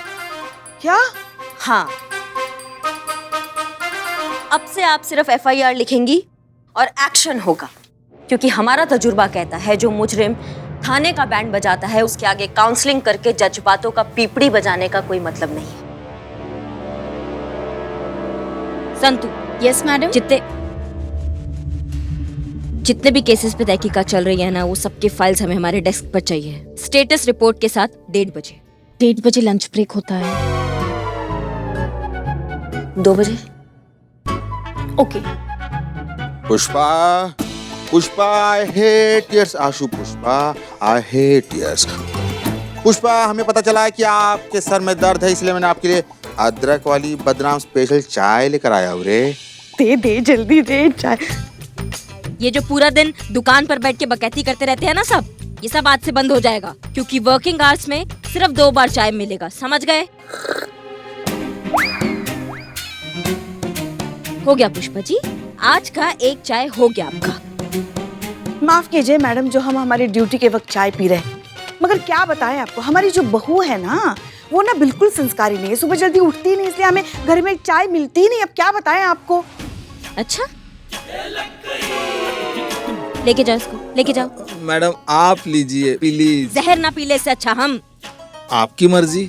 क्या? हाँ, अब से आप सिर्फ FIR लिखेंगी और एक्शन होगा, क्योंकि हमारा तजुर्बा कहता है जो मुजरिम थाने का बैंड बजाता है उसके आगे काउंसलिंग करके जज्बातों का पीपड़ी बजाने का कोई मतलब नहीं है। संतु। Yes madam. जितने भी केसेस पे तहकीकात चल रही है ना, वो सबके फाइल्स हमें हमारे डेस्क पर चाहिए, स्टेटस रिपोर्ट के साथ 1:30 बजे। 1:30 बजे लंच ब्रेक होता है। 2 बजे। Okay. Pushpa I hate tears. Ashu Pushpa I hate tears. Pushpa, हमें पता चला है कि आपके सर में दर्द है, इसलिए मैंने आपके लिए अदरक वाली बदनाम स्पेशल चाय लेकर आया हूँ रे। दे जल्दी दे चाय। ये जो पूरा दिन दुकान पर बैठ के बकैती करते रहते हैं ना सब, ये सब आज से बंद हो जाएगा, क्योंकि वर्किंग आवर्स में सिर्फ 2 बार चाय मिलेगा, समझ गए? हो गया पुष्पा जी, आज का एक चाय हो गया आपका। माफ कीजिए मैडम, जो हम हमारी ड्यूटी के वक्त चाय पी रहे हैं, मगर क्या बताएं आपको, हमारी जो बहू है ना, वो ना बिल्कुल संस्कारी नहीं है, सुबह जल्दी उठती नहीं, इसलिए हमें घर में चाय मिलती ही नहीं। अब क्या बताएं आपको। अच्छा, लेके जाओ इसको, लेके जाओ। मैडम आप लीजिए प्लीज। जहर ना पीले से अच्छा हम। आपकी मर्जी।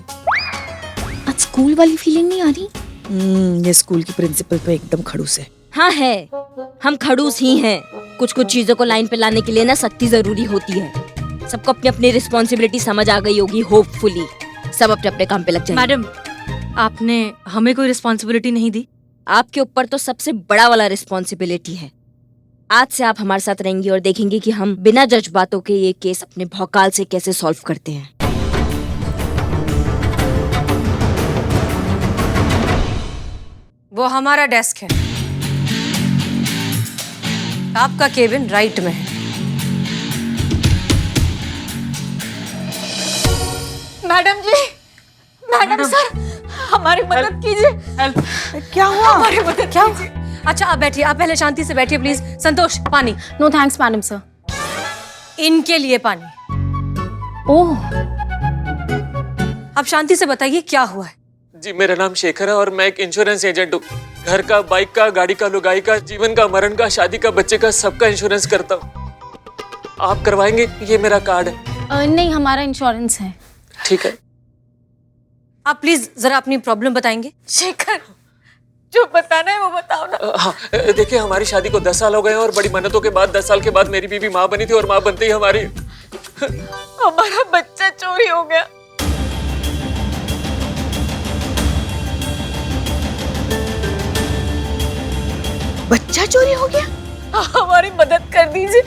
आज स्कूल वाली फीलिंग नहीं आ रही? ये स्कूल की प्रिंसिपल तो एकदम खड़ूस है। हाँ है, हम खड़ूस ही हैं। कुछ कुछ चीजों को लाइन पे लाने के लिए ना सख्ती जरूरी होती है। सबको अपनी अपनी रिस्पॉन्सिबिलिटी समझ आ गई होगी, होपफुली सब अपने अपने काम पे लग जाएंगे। मैडम, आपने हमें कोई रिस्पॉन्सिबिलिटी नहीं दी। आपके ऊपर तो सबसे बड़ा वाला रिस्पॉन्सिबिलिटी है। आज से आप हमारे साथ रहेंगी और देखेंगे कि हम बिना जज्बातों के ये केस अपने भौकाल से कैसे सॉल्व करते हैं। वो हमारा डेस्क है, आपका केबिन राइट में है। मैडम जी, मैडम सर, हमारी मदद कीजिए। क्या हुआ? हमारी मदद क्या? अच्छा आप बैठिए, आप पहले शांति से बैठिए प्लीज। संतोष, पानी। No thanks madam sir. इनके लिए पानी। ओह, आप शांति से बताइए क्या हुआ है। जी मेरा नाम शेखर है और मैं एक इंश्योरेंस एजेंट हूँ। घर का, बाइक का, गाड़ी का, लुगाई का, जीवन का, मरण का, शादी का, बच्चे का, सबका इंश्योरेंस करता हूँ। आप करवाएंगे? ये मेरा कार्ड है। नहीं, हमारा इंश्योरेंस है। ठीक है। आप प्लीज जरा अपनी प्रॉब्लम बताएंगे। शेखर, जो बताना है वो बताओ ना। हाँ, देखिए हमारी शादी को 10 साल हो गए हैं और बड़ी मन्नतों के बाद 10 साल के बाद मेरी बीवी माँ बनी थी और माँ बनते ही हमारी हमारा बच्चा चोरी हो गया। बच्चा चोरी हो गया? हमारी मदद कर दीजिए,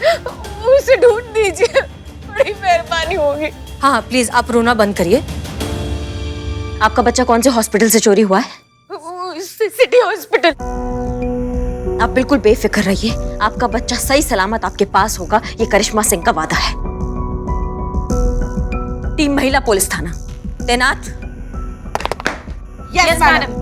उसे ढूंढ दीजिए, बड़ी मेहरबानी होगी। हाँ प्लीज आप रोना बंद करिए। आपका बच्चा कौन से हॉस्पिटल से चोरी हुआ है? City hospital. आप बिल्कुल बेफिक्र रहिए, आपका बच्चा सही सलामत आपके पास होगा, ये करिश्मा सिंह का वादा है। टीम महिला पुलिस थाना तैनात। Yes madam.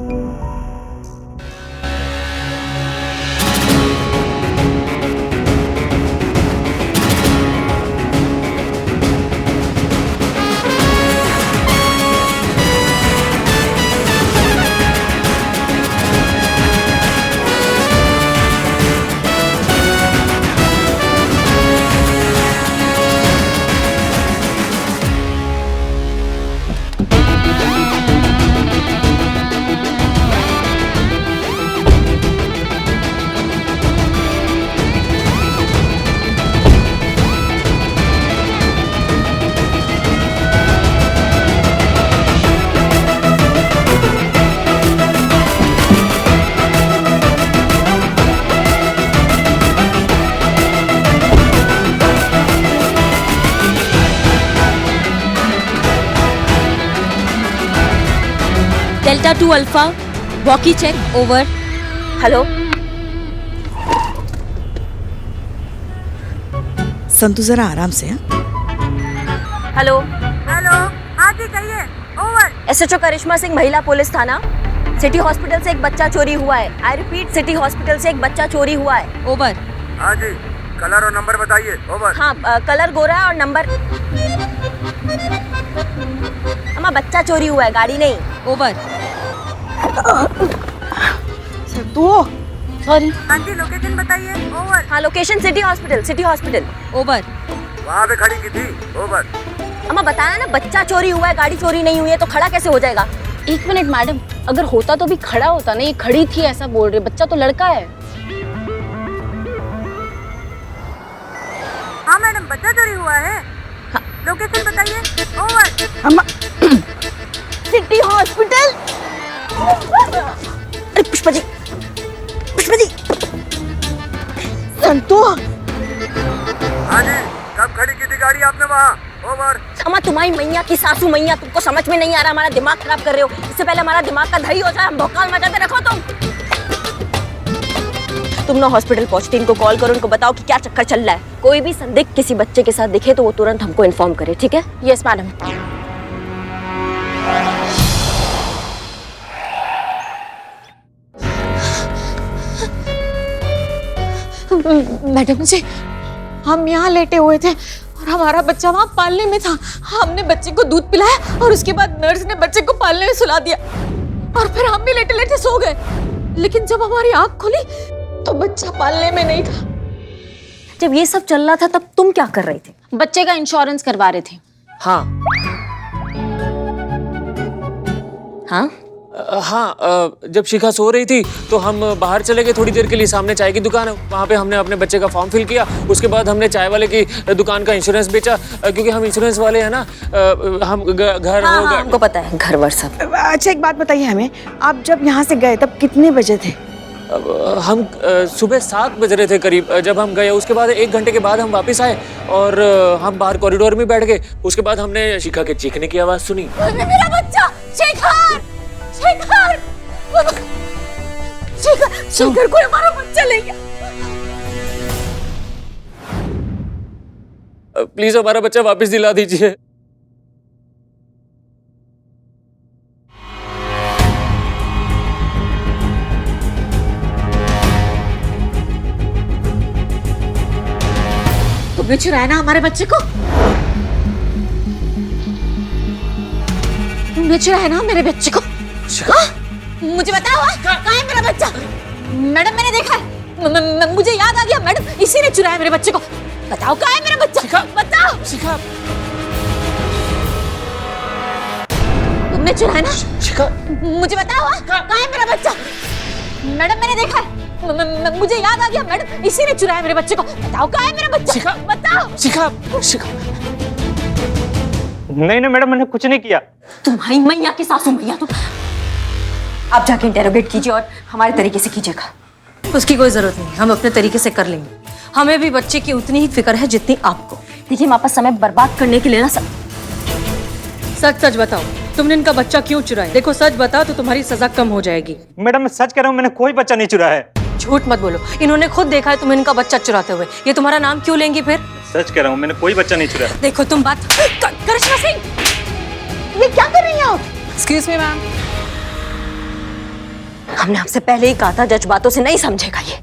Delta 2 alpha, walkie check, over. Hello Santu, जरा आराम से। हेलो हेलो, हाँ जी कहिए, ओवर। SHO करिश्मा सिंह, महिला पुलिस थाना। सिटी हॉस्पिटल से एक बच्चा चोरी हुआ है। आई रिपीट, सिटी हॉस्पिटल से एक बच्चा चोरी हुआ है। ओवर। हाँ जी, कलर और नंबर बताइए। ओवर। हाँ, कलर गोरा है और नंबर। अम्मा बच्चा चोरी हुआ है, गाड़ी नहीं। ओवर। तू सॉरी। हाँ जी, लोकेशन बताइए। ओवर। हाँ, location city hospital, city hospital. Over. वहाँ पे खड़ी की थी। ओवर। अम्मा बताया ना, बच्चा चोरी हुआ है, गाड़ी चोरी नहीं हुई है, तो खड़ा कैसे हो जाएगा? 1 मिनट मैडम, अगर होता तो भी खड़ा होता ना, ये खड़ी थी ऐसा बोल रहे, बच्चा तो लड़का है। हाँ मैडम, बच्चा चोरी हुआ है। हाँ। लोकेशन बताइए। ओवर। अम्मा, सिटी हॉस्पिटल। अरे पुष्पा जी, पुष्पा जी। संतु, हाँ जी, कब खड़ी की थी गाड़ी आपने वहाँ? ओवर। अम्मा तुम्हारी मैया की सासू मैया, तुमको समझ में नहीं आ रहा, हमारा दिमाग खराब कर रहे हो। इससे पहले हमारा दिमाग का दही हो जाए, हम भौकाल मचाते रखो तुम ना हॉस्पिटल पहुंचते, इनको कॉल करो, उनको बताओ कि क्या चक्कर चल रहा है। कोई भी संदिग्ध किसी बच्चे के साथ दिखे तो वो तुरंत हमको इन्फॉर्म करे, ठीक है? Yes madam. मैडम जी, हम यहाँ लेटे हुए थे और हमारा बच्चा वहाँ पालने में था। हमने बच्चे को दूध पिलाया और उसके बाद नर्स ने बच्चे को पालने में सुला दिया और फिर हम भी लेटे लेटे सो गए। लेकिन जब हमारी आंख खुली तो बच्चा पालने में नहीं था। जब ये सब चल रहा था तब तुम क्या कर रही थी? बच्चे का इंश्योरेंस करवा रहे थे। हाँ हाँ हाँ, जब शिखा सो रही थी तो हम बाहर चले गए थोड़ी देर के लिए। सामने चाय की दुकान है, वहाँ पे हमने अपने बच्चे का फॉर्म फिल किया। उसके बाद हमने चाय वाले की दुकान का इंश्योरेंस बेचा, क्योंकि हम इंश्योरेंस वाले हैं ना। हम घर हाँ, हो हाँ, हमको पता है, घर वर सब। अच्छा एक बात बताइए हमें, आप जब यहाँ से गए तब कितने बजे थे? हम सुबह 7 बज रहे थे करीब जब हम गए। उसके बाद 1 घंटे के बाद हम वापस आए और हम बाहर कॉरिडोर में बैठ गए। उसके बाद हमने शिखा के चीखने की आवाज सुनी। मेरा बच्चा शेखर, शेखर, शेखर, शेखर कोई हमारा बच्चा ले गया। प्लीज हमारा बच्चा वापस दिला दीजिए। तुमने चुराया ना हमारे बच्चे को? तुमने चुराया ना मेरे बच्चे को? हाँ? मुझे बताओ कहाँ है मेरा बच्चा? मैडम मैंने देखा है, मुझे याद आ गया मैडम, इसी ने चुराया मेरे बच्चे को। बताओ कहाँ है मेरा बच्चा? बताओ। शिखा, तुमने चुराया ना? शिखा, मुझे बताओ कहाँ है मेरा बच्चा? मैडम मैंने देखा है, मुझे याद आ गया मैडम, इसी ने चुराया मेरे बच्चे को। बताओ कहाँ है मेरा बच्चा? शिखा, बताओ। शिखा, शिखा। नहीं नहीं मैडम, मैंने कुछ नहीं किया। तुम्हारी मैया की सासू मैया तुम। आप जाके इंटेरोगेट कीजिए और हमारे तरीके से कीजिएगा। उसकी कोई जरूरत नहीं, हम अपने तरीके से कर लेंगे। हमें भी बच्चे की उतनी ही फिक्र है जितनी आपको। देखिए हमारे पास समय बर्बाद करने के लिए ना सच सच बताओ, तुमने इनका बच्चा क्यों चुराया? देखो सच बताओ तो तुम्हारी सजा कम हो जाएगी। मैडम मैं सच कह रहा हूँ, मैंने कोई बच्चा नहीं चुराया है। झूठ मत बोलो, इन्होंने खुद देखा है तुम इनका बच्चा चुराते हुए। ये तुम्हारा नाम क्यों लेंगी फिर? सच कह रहा हूँ, मैंने कोई बच्चा नहीं चुराया। देखो तुम बात करिश्मा सिंह, ये क्या कर रही हैं आप? Excuse me ma'am. हमने आपसे पहले ही कहा था जज्बातों से नहीं समझेगा ये।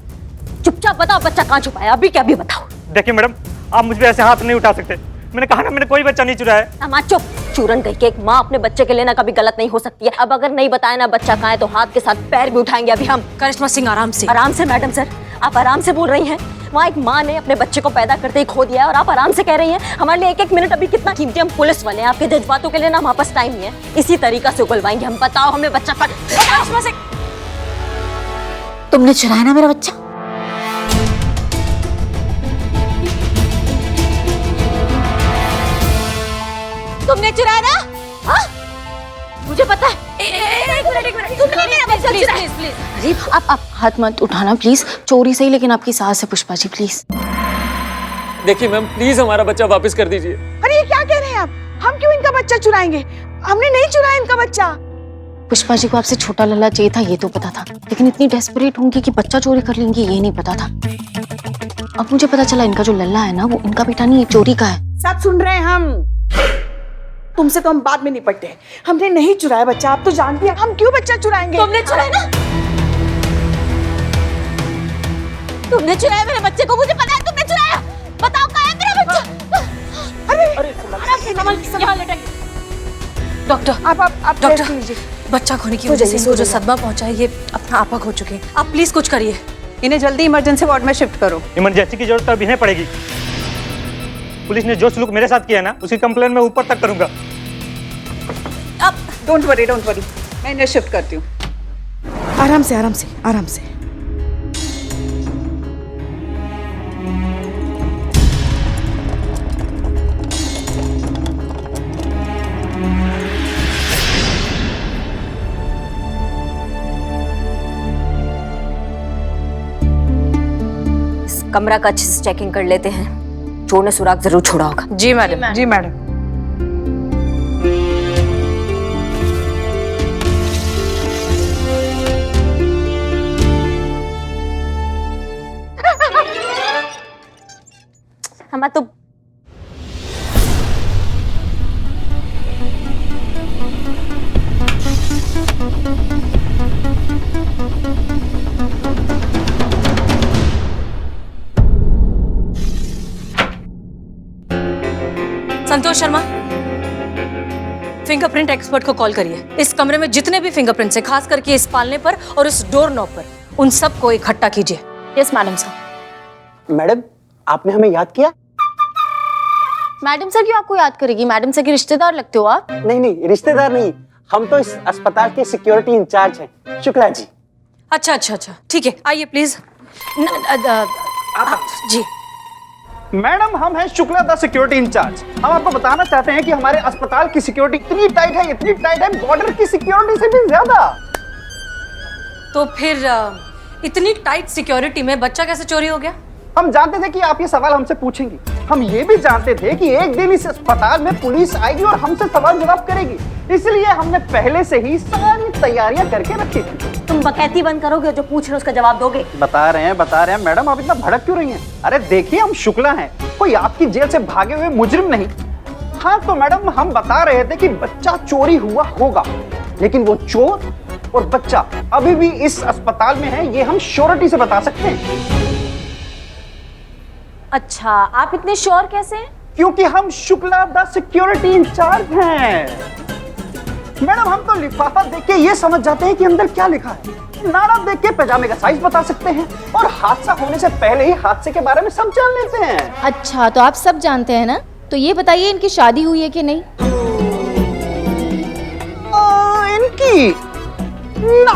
चुपचाप बताओ बच्चा कहाँ छुपाया, अभी क्या भी बताओ। देखिए मैडम, आप मुझ पे ऐसे हाथ नहीं उठा सकते। मैंने कहा ना, मैंने कोई बच्चा नहीं चुराया है। अम्मा चुप। चूरन कह के एक माँ अपने बच्चे के लिए ना कभी गलत नहीं हो सकती है। अब अगर नहीं बताया ना बच्चा कहाँ है तो हाथ के साथ पैर भी उठाएंगे अभी हम। करिश्मा सिंह आराम से। आराम से मैडम सर, आप आराम से बोल रही हैं। वहाँ एक माँ ने अपने बच्चे को पैदा करते ही खो दिया है और आप आराम से कह रही हैं। हमारे लिए 1-1 मिनट अभी कितना कीमती। हम पुलिस वाले हैं, आपके जज्बातों के लिए ना हमारे पास टाइम नहीं है। इसी तरीका से उगलवाएंगे हम। बताओ हमें बच्चा करिश्मा सिंह, तुमने चुराया ना मेरा बच्चा? तुमने चुराया ना? हाँ? मुझे पता है। एक मिनट, तुमने मेरा बच्चा चुराया। अरे आप हाथ मत उठाना प्लीज। चोरी सही लेकिन आपकी सास है पुष्पा जी, प्लीज। देखिए मैम, प्लीज हमारा बच्चा वापस कर दीजिए। अरे ये क्या कह रहे हैं आप? हम क्यों इनका बच्चा चुराएंगे? हमने नहीं चुराया इनका बच्चा। पुष्पा जी को आपसे छोटा लल्ला चाहिए था, ये तो पता था, लेकिन इतनी डेस्परेट होंगी कि बच्चा चोरी कर लेंगी ये नहीं पता था। अब मुझे पता चला इनका जो लल्ला है ना वो इनका बेटा नहीं, चोरी का है। सब सुन रहे हैं हम। तुमसे तो हम बाद में निपटते हैं। हमने नहीं चुराया बच्चा, आप तो जानती हैं। हम क्यों बच्चा चुराएंगे? तुमने चुराया ना? तुमने चुराया मेरे बच्चे को, मुझे पता है तुमने चुराया। बताओ कहाँ है मेरा बच्चा? अरे डॉक्टर, आप डॉक्टर, बच्चा खोने की वजह से इनको जो सदमा पहुंचा है ये अपना आपा खो चुके हैं। आप प्लीज कुछ करिए। इन्हें जल्दी इमरजेंसी वार्ड में शिफ्ट करो। इमरजेंसी की जरूरत अभी नहीं पड़ेगी। पुलिस ने जो सलूक मेरे साथ किया ना उसकी कंप्लेन मैं ऊपर तक करूंगा। अब डोंट वरी, मैं इन्हें शिफ्ट करती हूँ। आराम से, आराम से, आराम से। इस कमरा का अच्छे से चेकिंग कर लेते हैं। चोर ने सुराग जरूर छोड़ा होगा। जी मैडम। जी मैडम। हमारा तो संतोष शर्मा, फिंगरप्रिंट एक्सपर्ट को कॉल करिए। इस कमरे में जितने भी फिंगरप्रिंट्स हैं, खास करके इस पालने पर और इस डोर नॉब पर, उन सब को इकट्ठा कीजिए। यस मैडम साहब। मैडम, आपने हमें याद किया? मैडम सर क्यों आपको याद करेगी? मैडम सर के रिश्तेदार लगते हो आप। नहीं नहीं, रिश्तेदार नहीं, हम तो इस अस्पताल के सिक्योरिटी इंचार्ज हैं, शुक्ला जी। अच्छा अच्छा अच्छा, ठीक है, आइए प्लीज। जी मैडम, हम हैं शुक्ला द सिक्योरिटी इंचार्ज। हम आपको बताना चाहते हैं कि हमारे अस्पताल की सिक्योरिटी इतनी टाइट है, बॉर्डर की सिक्योरिटी से भी ज्यादा। तो फिर इतनी टाइट सिक्योरिटी में बच्चा कैसे चोरी हो गया? हम जानते थे कि आप ये सवाल हमसे पूछेंगी। हम ये भी जानते थे कि एक दिन इस अस्पताल में पुलिस आएगी और हमसे सवाल जवाब करेगी, इसलिए हमने पहले से ही सारी तैयारियां करके रखी थी। तुम बकैती बंद करोगे, जो पूछ रहे हो उसका जवाब दोगे? बता रहे हैं मैडम, आप इतना भड़क क्यों रही हैं? अरे देखिए, हम शुक्ला हैं, कोई आपकी जेल से भागे हुए मुजरिम नहीं। हाँ तो मैडम, हम बता रहे थे कि बच्चा चोरी हुआ होगा, लेकिन वो चोर और बच्चा अभी भी इस अस्पताल में है, ये हम श्योरिटी से बता सकते हैं। अच्छा, आप इतने श्योर कैसे हैं? क्योंकि हम शुक्ला द सिक्योरिटी इंचार्ज हैं। मैडम, हम तो लिफाफा देख के ये समझ जाते हैं कि अंदर क्या लिखा है, नारा देख के पैजामे का साइज बता सकते हैं, और हादसा होने से पहले ही हादसे के बारे में सब जान लेते हैं। अच्छा, तो आप सब जानते हैं ना? तो ये बताइए, इनकी शादी हुई है कि नहीं? इनकी ना,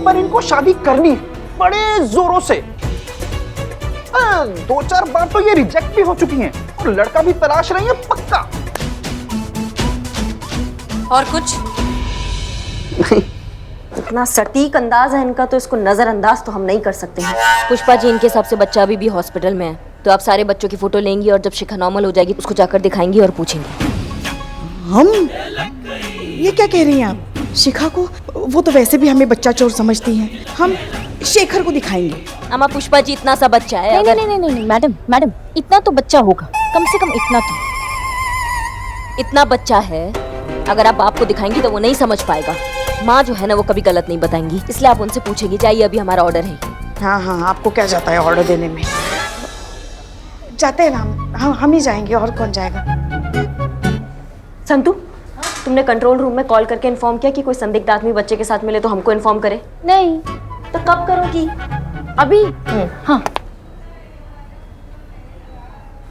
पर इनको शादी करनी है बड़े जोरों से। 2-4 बार तो ये रिजेक्ट भी हो चुकी हैं, और लड़का भी तलाश रही है पक्का। और कुछ नहीं। इतना सटीक अंदाज है इनका, तो इसको नजरअंदाज तो हम नहीं कर सकते हैं। पुष्पा जी, इनके हिसाब से बच्चा अभी भी हॉस्पिटल में है, तो आप सारे बच्चों की फोटो लेंगी और जब शिखा नॉर्मल हो जाएगी उसको जाकर दिखाएंगी और पूछेंगी। हम? ये क्या कह रही हैं आप? शिखा को? वो तो वैसे भी हमें बच्चा चोर समझती हैं। हम शेखर को दिखाएंगे। अम्मा, पुष्पा जी इतना सा बच्चा है। नहीं मैडम, इतना तो बच्चा होगा, कम से कम इतना तो। इतना बच्चा है, अगर आप बाप को दिखाएंगी तो वो नहीं समझ पाएगा। माँ जो है ना, वो कभी गलत नहीं बताएंगी, इसलिए आप उनसे पूछेंगी। जाइए, अभी हमारा ऑर्डर है। हाँ, आपको क्या जाता है ऑर्डर देने में? जाते हैं ना हम ही जाएंगे, और कौन जाएगा? संतू, तुमने कंट्रोल रूम में कॉल करके इन्फॉर्म किया कि कोई संदिग्ध आदमी बच्चे के साथ मिले तो हमको इन्फॉर्म करे? नहीं। तो कब करोगी? अभी? हाँ।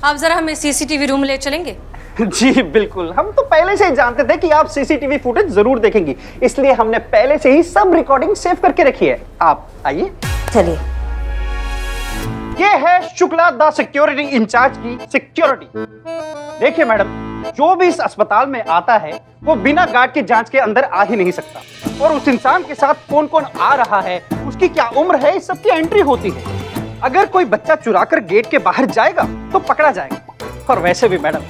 आप जरा हमें सीसीटीवी रूम ले चलेंगे? जी बिल्कुल, हम तो पहले से ही जानते थे कि आप सीसीटीवी फुटेज जरूर देखेंगी, इसलिए हमने पहले से ही सब रिकॉर्डिंग सेव करके रखी है। आप आइए। चलिए। ये है शुक्ला द सिक्योरिटी इंचार्ज की सिक्योरिटी। देखिए मैडम, जो भी इस अस्पताल में आता है वो बिना गार्ड के जांच के अंदर आ ही नहीं सकता, और उस इंसान के साथ कौन कौन आ रहा है, उसकी क्या उम्र है, इस सब की एंट्री होती है। अगर कोई बच्चा चुराकर गेट के बाहर जाएगा तो पकड़ा जाएगा, और वैसे भी madam,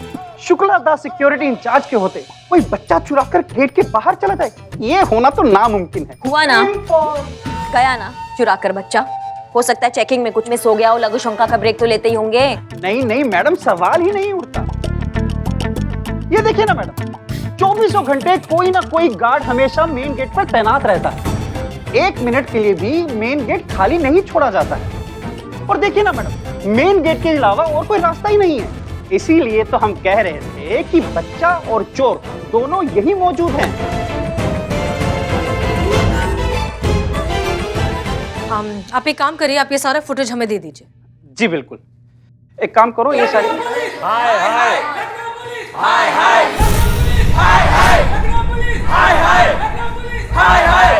Shukla the security in charge के होते कोई बच्चा चुराकर गेट के बाहर चला जाए, ये होना तो नामुमकिन है। हुआ ना, गया ना चुराकर बच्चा। हो सकता है चेकिंग में कुछ मिस हो गया हो, लघु शंका का ब्रेक तो लेते ही होंगे। नहीं मैडम, सवाल ही नहीं उठता। ये देखिए ना मैडम, 24 घंटे कोई ना कोई गार्ड हमेशा मेन गेट पर तैनात रहता है। 1 मिनट के लिए भी मेन गेट खाली नहीं छोड़ा जाता है। और देखिए ना मैडम, मेन गेट के अलावा और कोई रास्ता ही नहीं है, इसीलिए तो हम कह रहे थे कि बच्चा और चोर दोनों यही मौजूद हैं। आप एक काम करिए, आप ये सारा फुटेज हमें दे दीजिए। जी बिल्कुल, एक काम करो, ये सारी हाय हाय हाय हाय हाय हाय हाय हाय हाय हाय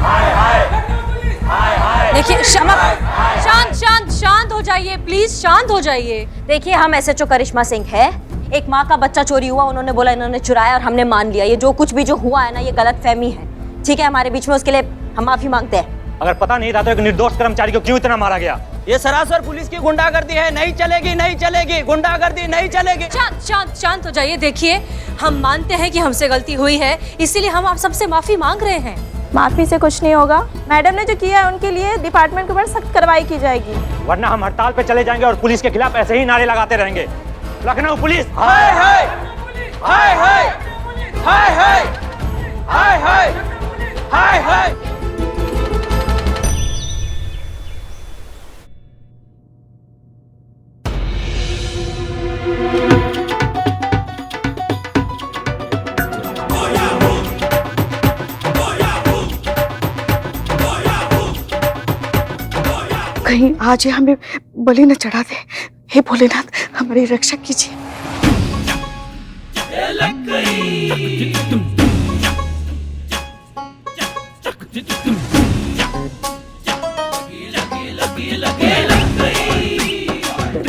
हाय हाय हाय। देखिए शांत हो जाइए प्लीज, शांत हो जाइए। देखिए, हम एसएचओ करिश्मा सिंह है। एक माँ का बच्चा चोरी हुआ, उन्होंने बोला इन्होंने चुराया, और हमने मान लिया। ये जो कुछ भी जो हुआ है ना, ये गलतफहमी है, ठीक है, हमारे बीच में। उसके लिए हम माफी मांगते हैं। अगर पता नहीं था तो एक निर्दोष कर्मचारी को क्यों इतना मारा गया? ये सरासर पुलिस की गुंडागर्दी है, नहीं चलेगी, नहीं चलेगी, गुंडागर्दी नहीं चलेगी। शांत हो जाइए। देखिए, हम मानते हैं कि हमसे गलती हुई है, इसीलिए हम आप सबसे माफी मांग रहे हैं। माफी से कुछ नहीं होगा। मैडम ने जो किया है उनके लिए डिपार्टमेंट के ऊपर सख्त कार्रवाई की जाएगी, वरना हम हड़ताल पे चले जाएंगे और पुलिस के खिलाफ ऐसे ही नारे लगाते रहेंगे। लखनऊ पुलिस हाय हाय हाय हाय हाय हाय हाय हाय हाय हाय। कहीं आज ये हमें बलि न चढ़ा दे। हे भोलेनाथ, हमारी रक्षा कीजिए।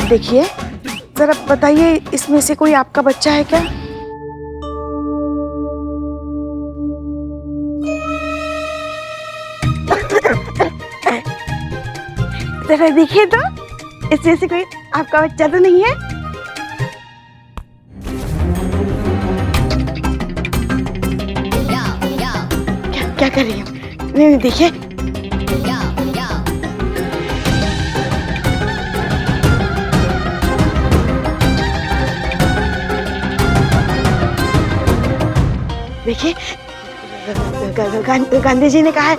देखिए जरा बताइए, इसमें से कोई आपका बच्चा है क्या? जरा देखिए तो, इसमें से कोई आपका बच्चा तो नहीं है? क्या कर रही हूँ? नहीं देखिए। देखिए, गांधी जी ने कहा है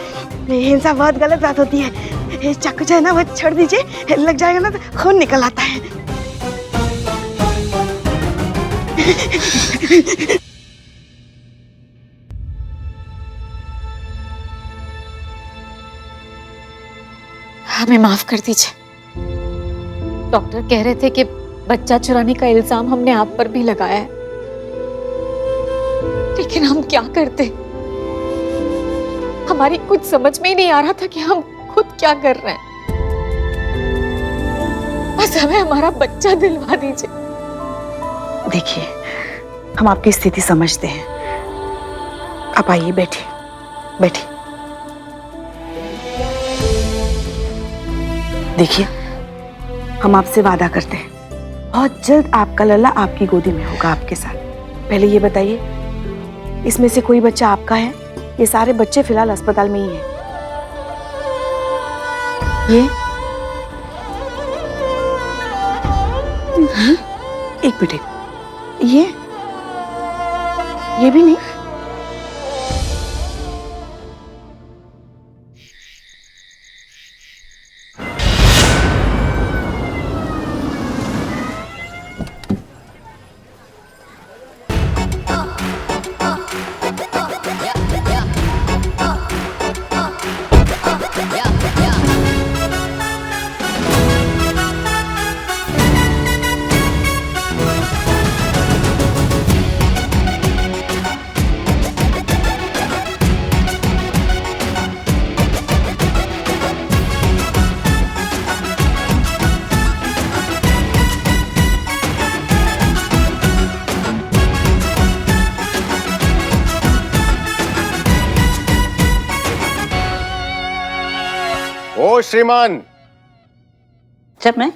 हिंसा बहुत गलत बात होती है। ये चाकू जो है ना वो छोड़ दीजिए, लग जाएगा ना तो खून निकल आता है। हमें माफ कर दीजिए। डॉक्टर कह रहे थे कि बच्चा चुराने का इल्जाम हमने आप पर भी लगाया है, लेकिन हम क्या करते? हमारी कुछ समझ में ही नहीं आ रहा था कि हम खुद क्या कर रहे हैं। बस हमें हमारा बच्चा दिलवा दीजिए। देखिए, हम आपकी स्थिति समझते हैं। आप आइए, बैठिए बैठिए। देखिए, हम आपसे वादा करते हैं बहुत जल्द आपका लल्ला आपकी गोदी में होगा आपके साथ। पहले ये बताइए, इसमें से कोई बच्चा आपका है? ये सारे बच्चे फिलहाल अस्पताल में ही हैं। एक मिनट, ये भी नहीं? ओ श्रीमान। सर मैं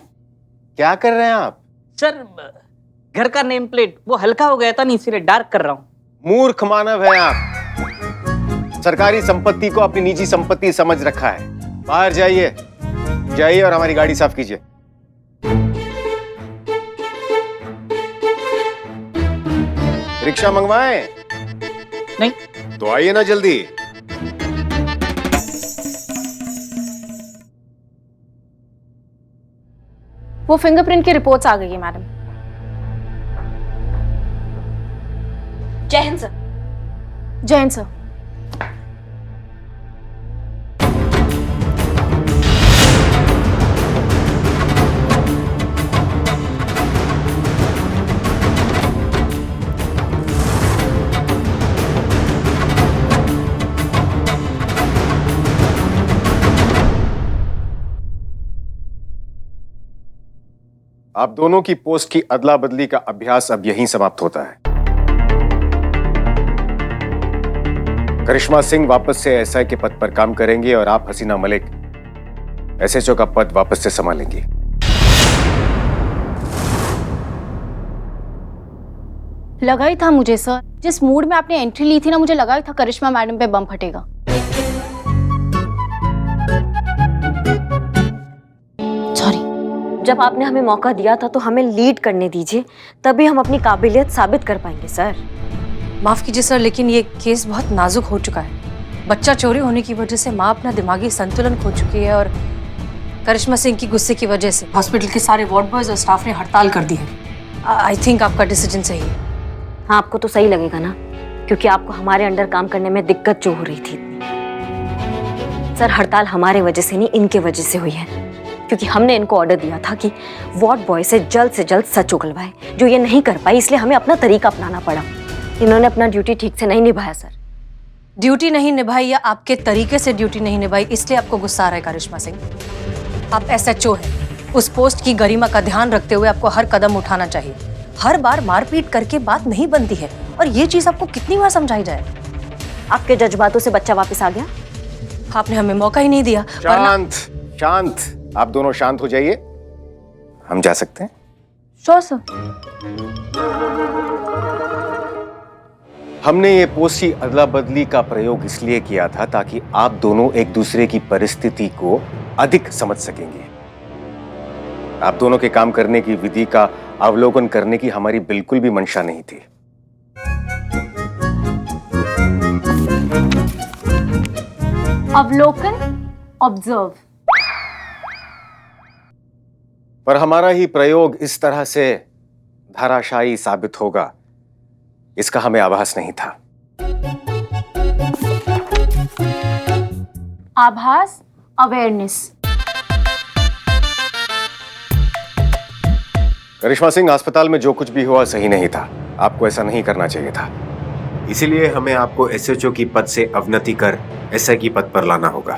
क्या कर रहे हैं आप? सर घर का नेम प्लेट वो हल्का हो गया था नहीं, इसलिए डार्क कर रहा हूँ। मूर्ख मानव है आप। सरकारी संपत्ति को अपनी निजी संपत्ति समझ रखा है। बाहर जाइए, जाइए और हमारी गाड़ी साफ कीजिए। रिक्शा मंगवाएं? नहीं। तो आइए ना जल्दी। वो फिंगरप्रिंट की रिपोर्ट्स आ गई है मैडम। जय हिंद सर। जय हिंद सर। आप दोनों की पोस्ट की अदला बदली का अभ्यास अब यहीं समाप्त होता है। करिश्मा सिंह वापस से एसआई के पद पर काम करेंगी और आप हसीना मलिक एसएचओ का पद वापस से संभालेंगी। लगा ही था मुझे सर, जिस मूड में आपने एंट्री ली थी ना, मुझे लगा ही था करिश्मा मैडम पे बम फटेगा। सॉरी। जब आपने हमें मौका दिया था तो हमें लीड करने दीजिए, तभी हम अपनी काबिलियत साबित कर पाएंगे सर। माफ कीजिए सर, लेकिन ये केस बहुत नाजुक हो चुका है। बच्चा चोरी होने की वजह से माँ अपना दिमागी संतुलन खो चुकी है और करिश्मा सिंह की गुस्से की वजह से हॉस्पिटल के सारे वार्ड बॉयज और स्टाफ ने हड़ताल कर दी है। आई थिंक आपका डिसीजन सही है। हाँ, आपको तो सही लगेगा ना, क्योंकि आपको हमारे अंडर काम करने में दिक्कत जो हो रही थी। सर, हड़ताल हमारे वजह से नहीं, इनके वजह से हुई है। क्योंकि हमने इनको ऑर्डर दिया था कि वार्ड बॉय से जल्द सच उगलवाए, जो ये नहीं कर पाई, इसलिए हमें अपना तरीका अपनाना पड़ा। इन्होंने अपना ड्यूटी ठीक से नहीं निभाया सर। ड्यूटी नहीं निभाई या आपके तरीके से ड्यूटी नहीं निभाई, इसलिए आपको गुस्सा आ रहा है करिश्मा सिंह? आप SHO हैं, उस पोस्ट की गरिमा का ध्यान रखते हुए आपको हर कदम उठाना चाहिए। हर बार मारपीट करके बात नहीं बनती है, और ये चीज आपको कितनी बार समझाई जाए? आपके जज्बातों से बच्चा वापस आ गया? आपने हमें मौका ही नहीं दिया। शांत शांत, आप दोनों शांत हो जाइए, हम जा सकते हैं? Sure sir. हमने ये पोस्ट की अदला बदली का प्रयोग इसलिए किया था ताकि आप दोनों एक दूसरे की परिस्थिति को अधिक समझ सकेंगे। आप दोनों के काम करने की विधि का अवलोकन करने की हमारी बिल्कुल भी मंशा नहीं थी। अवलोकन, ऑब्जर्व। पर हमारा ही प्रयोग इस तरह से धाराशायी साबित होगा, इसका हमें आभास नहीं था। आभास, अवेयरनेस। करिश्मा सिंह, अस्पताल में जो कुछ भी हुआ सही नहीं था। आपको ऐसा नहीं करना चाहिए था। इसीलिए हमें आपको SHO की पद से अवनति कर SI की पद पर लाना होगा।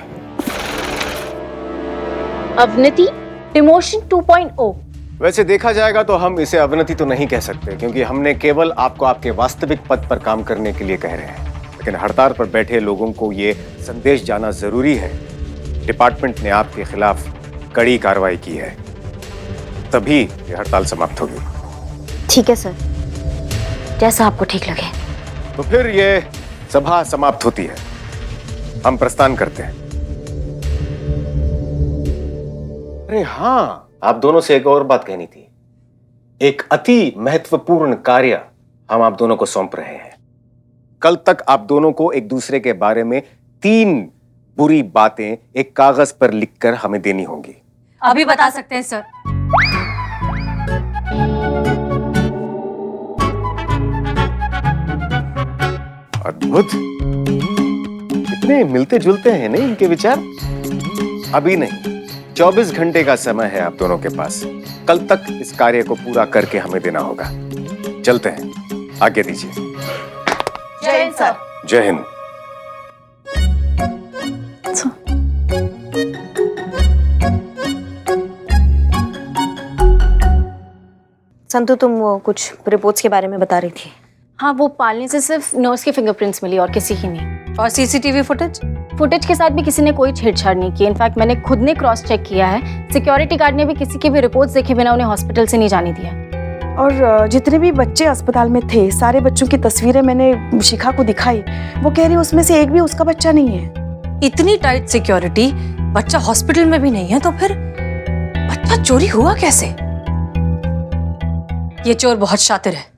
अवनति, डिमोशन 2.0। वैसे देखा जाएगा तो हम इसे अवनति तो नहीं कह सकते, क्योंकि हमने केवल आपको आपके वास्तविक पद पर काम करने के लिए कह रहे हैं। लेकिन हड़ताल पर बैठे लोगों को ये संदेश जाना जरूरी है, डिपार्टमेंट ने आपके खिलाफ कड़ी कार्रवाई की है, तभी ये हड़ताल समाप्त होगी। ठीक है सर, जैसा आपको ठीक लगे। तो फिर ये सभा समाप्त होती है, हम प्रस्थान करते हैं। अरे हाँ, आप दोनों से एक और बात कहनी थी। एक अति महत्वपूर्ण कार्य हम आप दोनों को सौंप रहे हैं। कल तक आप दोनों को एक दूसरे के बारे में 3 बुरी बातें एक कागज पर लिखकर हमें देनी होंगी। अभी बता सकते हैं सर। अद्भुत, कितने मिलते जुलते हैं नहीं इनके विचार। अभी नहीं, 24 घंटे का समय है आप दोनों के पास। कल तक इस कार्य को पूरा करके हमें देना होगा। चलते हैं, आगे दीजिए। जय हिंद सर। जय हिंद। संतु, तुम वो कुछ रिपोर्ट्स के बारे में बता रही थी। हाँ, वो पालने से सिर्फ नर्स के फिंगरप्रिंट्स मिली और किसी की नहीं। और CCTV फुटेज के साथ भी किसी ने कोई छेड़छाड़ नहीं की। इनफैक्ट मैंने खुद ने क्रॉस चेक किया है। सिक्योरिटी गार्ड ने भी किसी की भी रिपोर्ट्स देखे बिना उन्हें हॉस्पिटल से नहीं जाने दिया। और जितने भी बच्चे अस्पताल में थे, सारे बच्चों की तस्वीरें मैंने शिखा को दिखाई। वो कह रही उसमें से एक भी उसका बच्चा नहीं है। इतनी टाइट सिक्योरिटी, बच्चा हॉस्पिटल में भी नहीं है, तो फिर बच्चा चोरी हुआ कैसे? ये चोर बहुत शातिर है।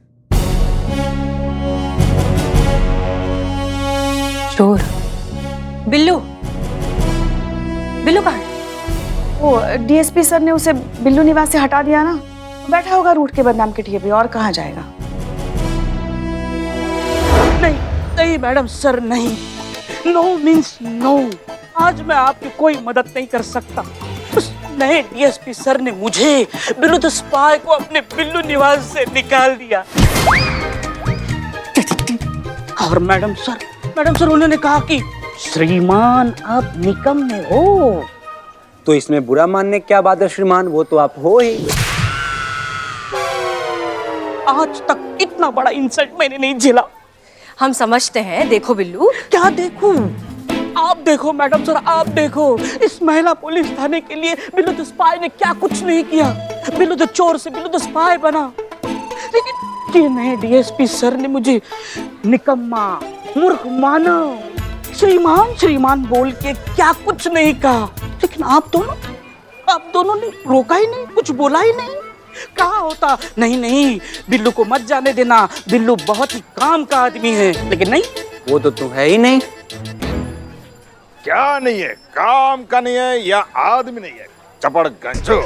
चोर बिल्लू, बिल्लू कहाँ है? वो DSP सर ने उसे बिल्लू निवास से हटा दिया ना, बैठा होगा रूट के बदनाम के ठिके पे, और कहाँ जाएगा। नहीं नहीं मैडम सर, नहीं। No means no. आज मैं आपकी कोई मदद नहीं कर सकता। उस नए DSP सर ने मुझे, बिल्लू द स्पाई को, अपने बिल्लू निवास से निकाल दिया। और मैडम सर उन्होंने कहा कि श्रीमान आप निकम्मे हो। तो इसमें बुरा मानने क्या बात है श्रीमान, वो तो आप हो ही। आज तक इतना बड़ा इंसल्ट मैंने नहीं झेला। हम समझते हैं। देखो बिल्लू। क्या देखूं? आप देखो मैडम सर, आप देखो। इस महिला पुलिस थाने के लिए बिल्लू द स्पाई ने क्या कुछ नहीं किया। बिल्लू द चोर से बिल्लू द स्पाई बना। लेकिन ये नए DSP सर ने मुझे निकम्मा, मूर्ख मानव, श्रीमान बोल के क्या कुछ नहीं कहा। लेकिन आप दोनों ने रोका ही नहीं, कुछ बोला ही नहीं। कहा होता नहीं बिल्लू को मत जाने देना, बिल्लू बहुत ही काम का आदमी है। लेकिन नहीं, वो तो तुम है ही नहीं। क्या नहीं है? काम का नहीं है या आदमी नहीं है? चपड़ गंजो।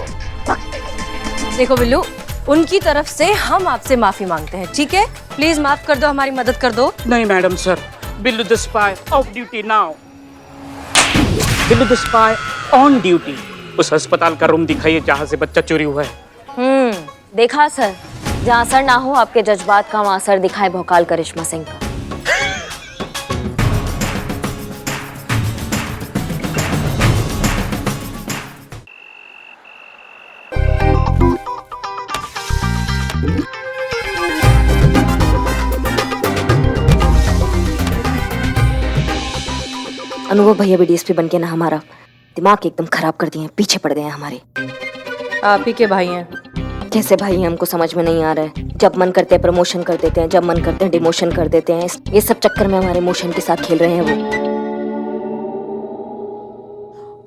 देखो बिल्लू, उनकी तरफ से हम आपसे माफी मांगते हैं, ठीक है? प्लीज माफ कर दो, हमारी मदद कर दो। नहीं madam sir, Billu the spy of duty now. Billu the spy on duty. उस अस्पताल का रूम दिखाइए जहाँ से बच्चा चोरी हुआ है। देखा सर, जहाँ असर ना हो आपके जज्बात का, वहाँ असर दिखाए भोकाल करिश्मा सिंह का। अनुभव भैया भी डीएसपी बन के ना हमारा दिमाग एकदम खराब कर दिए हैं, पीछे पड़ गए हैं हमारे। आप ही के भाई हैं। कैसे भाई हैं हमको समझ में नहीं आ रहा है। जब मन करते हैं प्रमोशन कर देते हैं, जब मन करते हैं डिमोशन कर देते हैं। ये सब चक्कर में हमारे इमोशन के साथ खेल रहे हैं वो।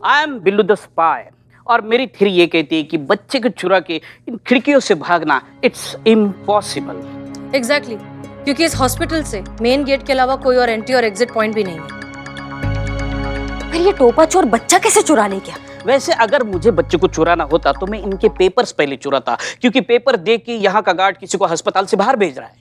I am Billu the spy और मेरी थ्योरी ये कहती है कि बच्चे को चुरा के इन खिड़कियों से भागना इट्स इम्पॉसिबल। एग्जैक्टली, क्योंकि इस हॉस्पिटल से मेन गेट के अलावा कोई और एंट्री और एग्जिट पॉइंट भी नहीं है। फिर ये टोपा चोर बच्चा कैसे चुरा ले गया? वैसे अगर मुझे बच्चे को चुराना होता तो मैं इनके पेपर्स पहले चुराता, क्योंकि पेपर देख के यहाँ का गार्ड किसी को अस्पताल से बाहर भेज रहा है।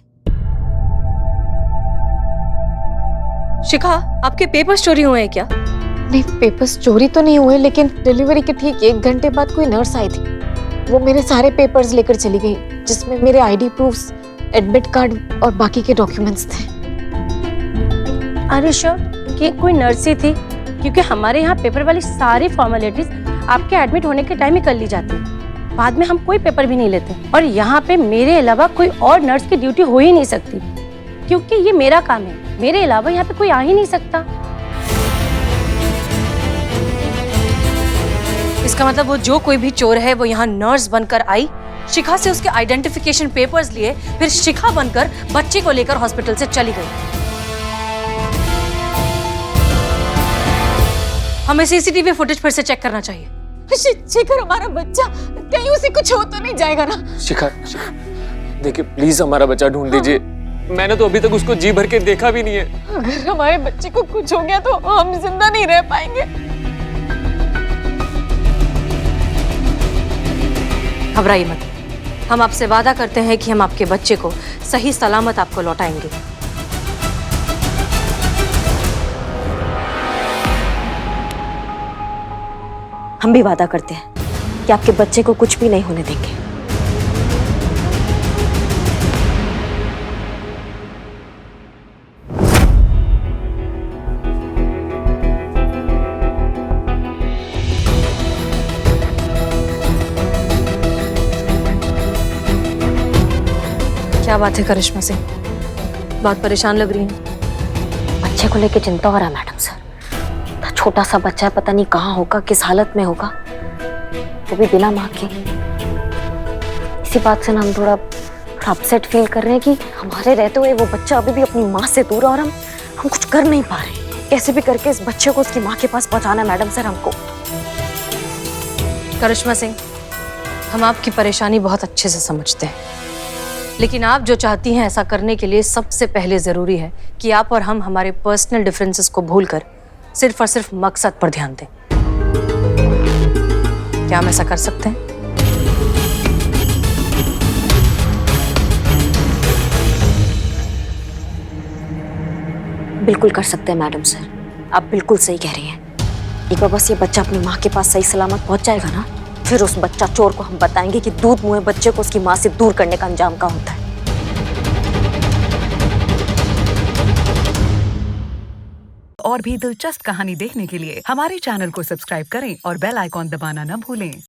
शिखा, आपके पेपर्स चोरी हुए हैं क्या? नहीं, पेपर्स चोरी तो नहीं हुए, लेकिन डिलीवरी के ठीक 1 घंटे बाद कोई नर्स आई थी। वो मेरे सारे पेपर्स लेकर चली गई, जिसमें मेरे आईडी प्रूफ्स, एडमिट कार्ड और बाकी के डॉक्यूमेंट्स थे। आर यू श्योर कि कोई नर्स ही थी? क्योंकि हमारे यहाँ पेपर वाली सारी फॉर्मेलिटीज आपके एडमिट होने के टाइम ही कर ली जाती है, बाद में हम कोई पेपर भी नहीं लेते। और यहाँ पे मेरे अलावा कोई और नर्स की ड्यूटी हो ही नहीं सकती, क्योंकि ये मेरा काम है। मेरे अलावा यहाँ पे कोई आ ही नहीं सकता। इसका मतलब वो जो कोई भी चोर है वो यहाँ नर्स बनकर आई, शिखा से उसके आइडेंटिफिकेशन पेपर्स लिए, फिर शिखा बनकर बच्चे को लेकर हॉस्पिटल से चली गई। हमें सीसीटीवी फुटेज फिर से चेक करना चाहिए। शिखर हमारा बच्चा, कहीं उसे कुछ हो तो नहीं जाएगा ना? शिखा, देखिए प्लीज हमारा बच्चा ढूंढ दीजिए। मैंने तो अभी तक उसको जी भर के देखा भी नहीं है। अगर हमारे बच्चे को कुछ हो गया तो हम जिंदा नहीं रह पाएंगे। घबराइए मत, हम आपसे वादा करते हैं कि हम आपके बच्चे को सही सलामत आपको लौटाएंगे। हम भी वादा करते हैं कि आपके बच्चे को कुछ भी नहीं होने देंगे। क्या बात है करिश्मा सिंह, बहुत परेशान लग रही हैं। बच्चे को लेके चिंता हो रहा है मैडम सर। छोटा सा बच्चा है, पता नहीं कहाँ होगा, किस हालत में होगा, वो भी बिना माँ के। इसी बात से ना हम थोड़ा अपसेट फील कर रहे हैं कि हमारे रहते हुए वो बच्चा अभी भी अपनी माँ से दूर है और हम कुछ कर नहीं पा रहे। कैसे भी करके इस बच्चे को उसकी माँ के पास पहुंचाना है मैडम सर हमको। करिश्मा सिंह, हम आपकी परेशानी बहुत अच्छे से समझते हैं, लेकिन आप जो चाहती हैं ऐसा करने के लिए सबसे पहले जरूरी है कि आप और हम हमारे पर्सनल डिफरेंसेस को भूलकर सिर्फ और सिर्फ मकसद पर ध्यान दें। क्या हम ऐसा कर सकते हैं? बिल्कुल कर सकते हैं मैडम सर, आप बिल्कुल सही कह रही हैं। एक बार बस ये बच्चा अपनी माँ के पास सही सलामत पहुंच जाएगा ना, फिर उस बच्चा चोर को हम बताएंगे कि दूध मुँहे बच्चे को उसकी माँ से दूर करने का अंजाम क्या होता है। और भी दिलचस्प कहानी देखने के लिए हमारे चैनल को सब्सक्राइब करें और बेल आइकॉन दबाना न भूलें।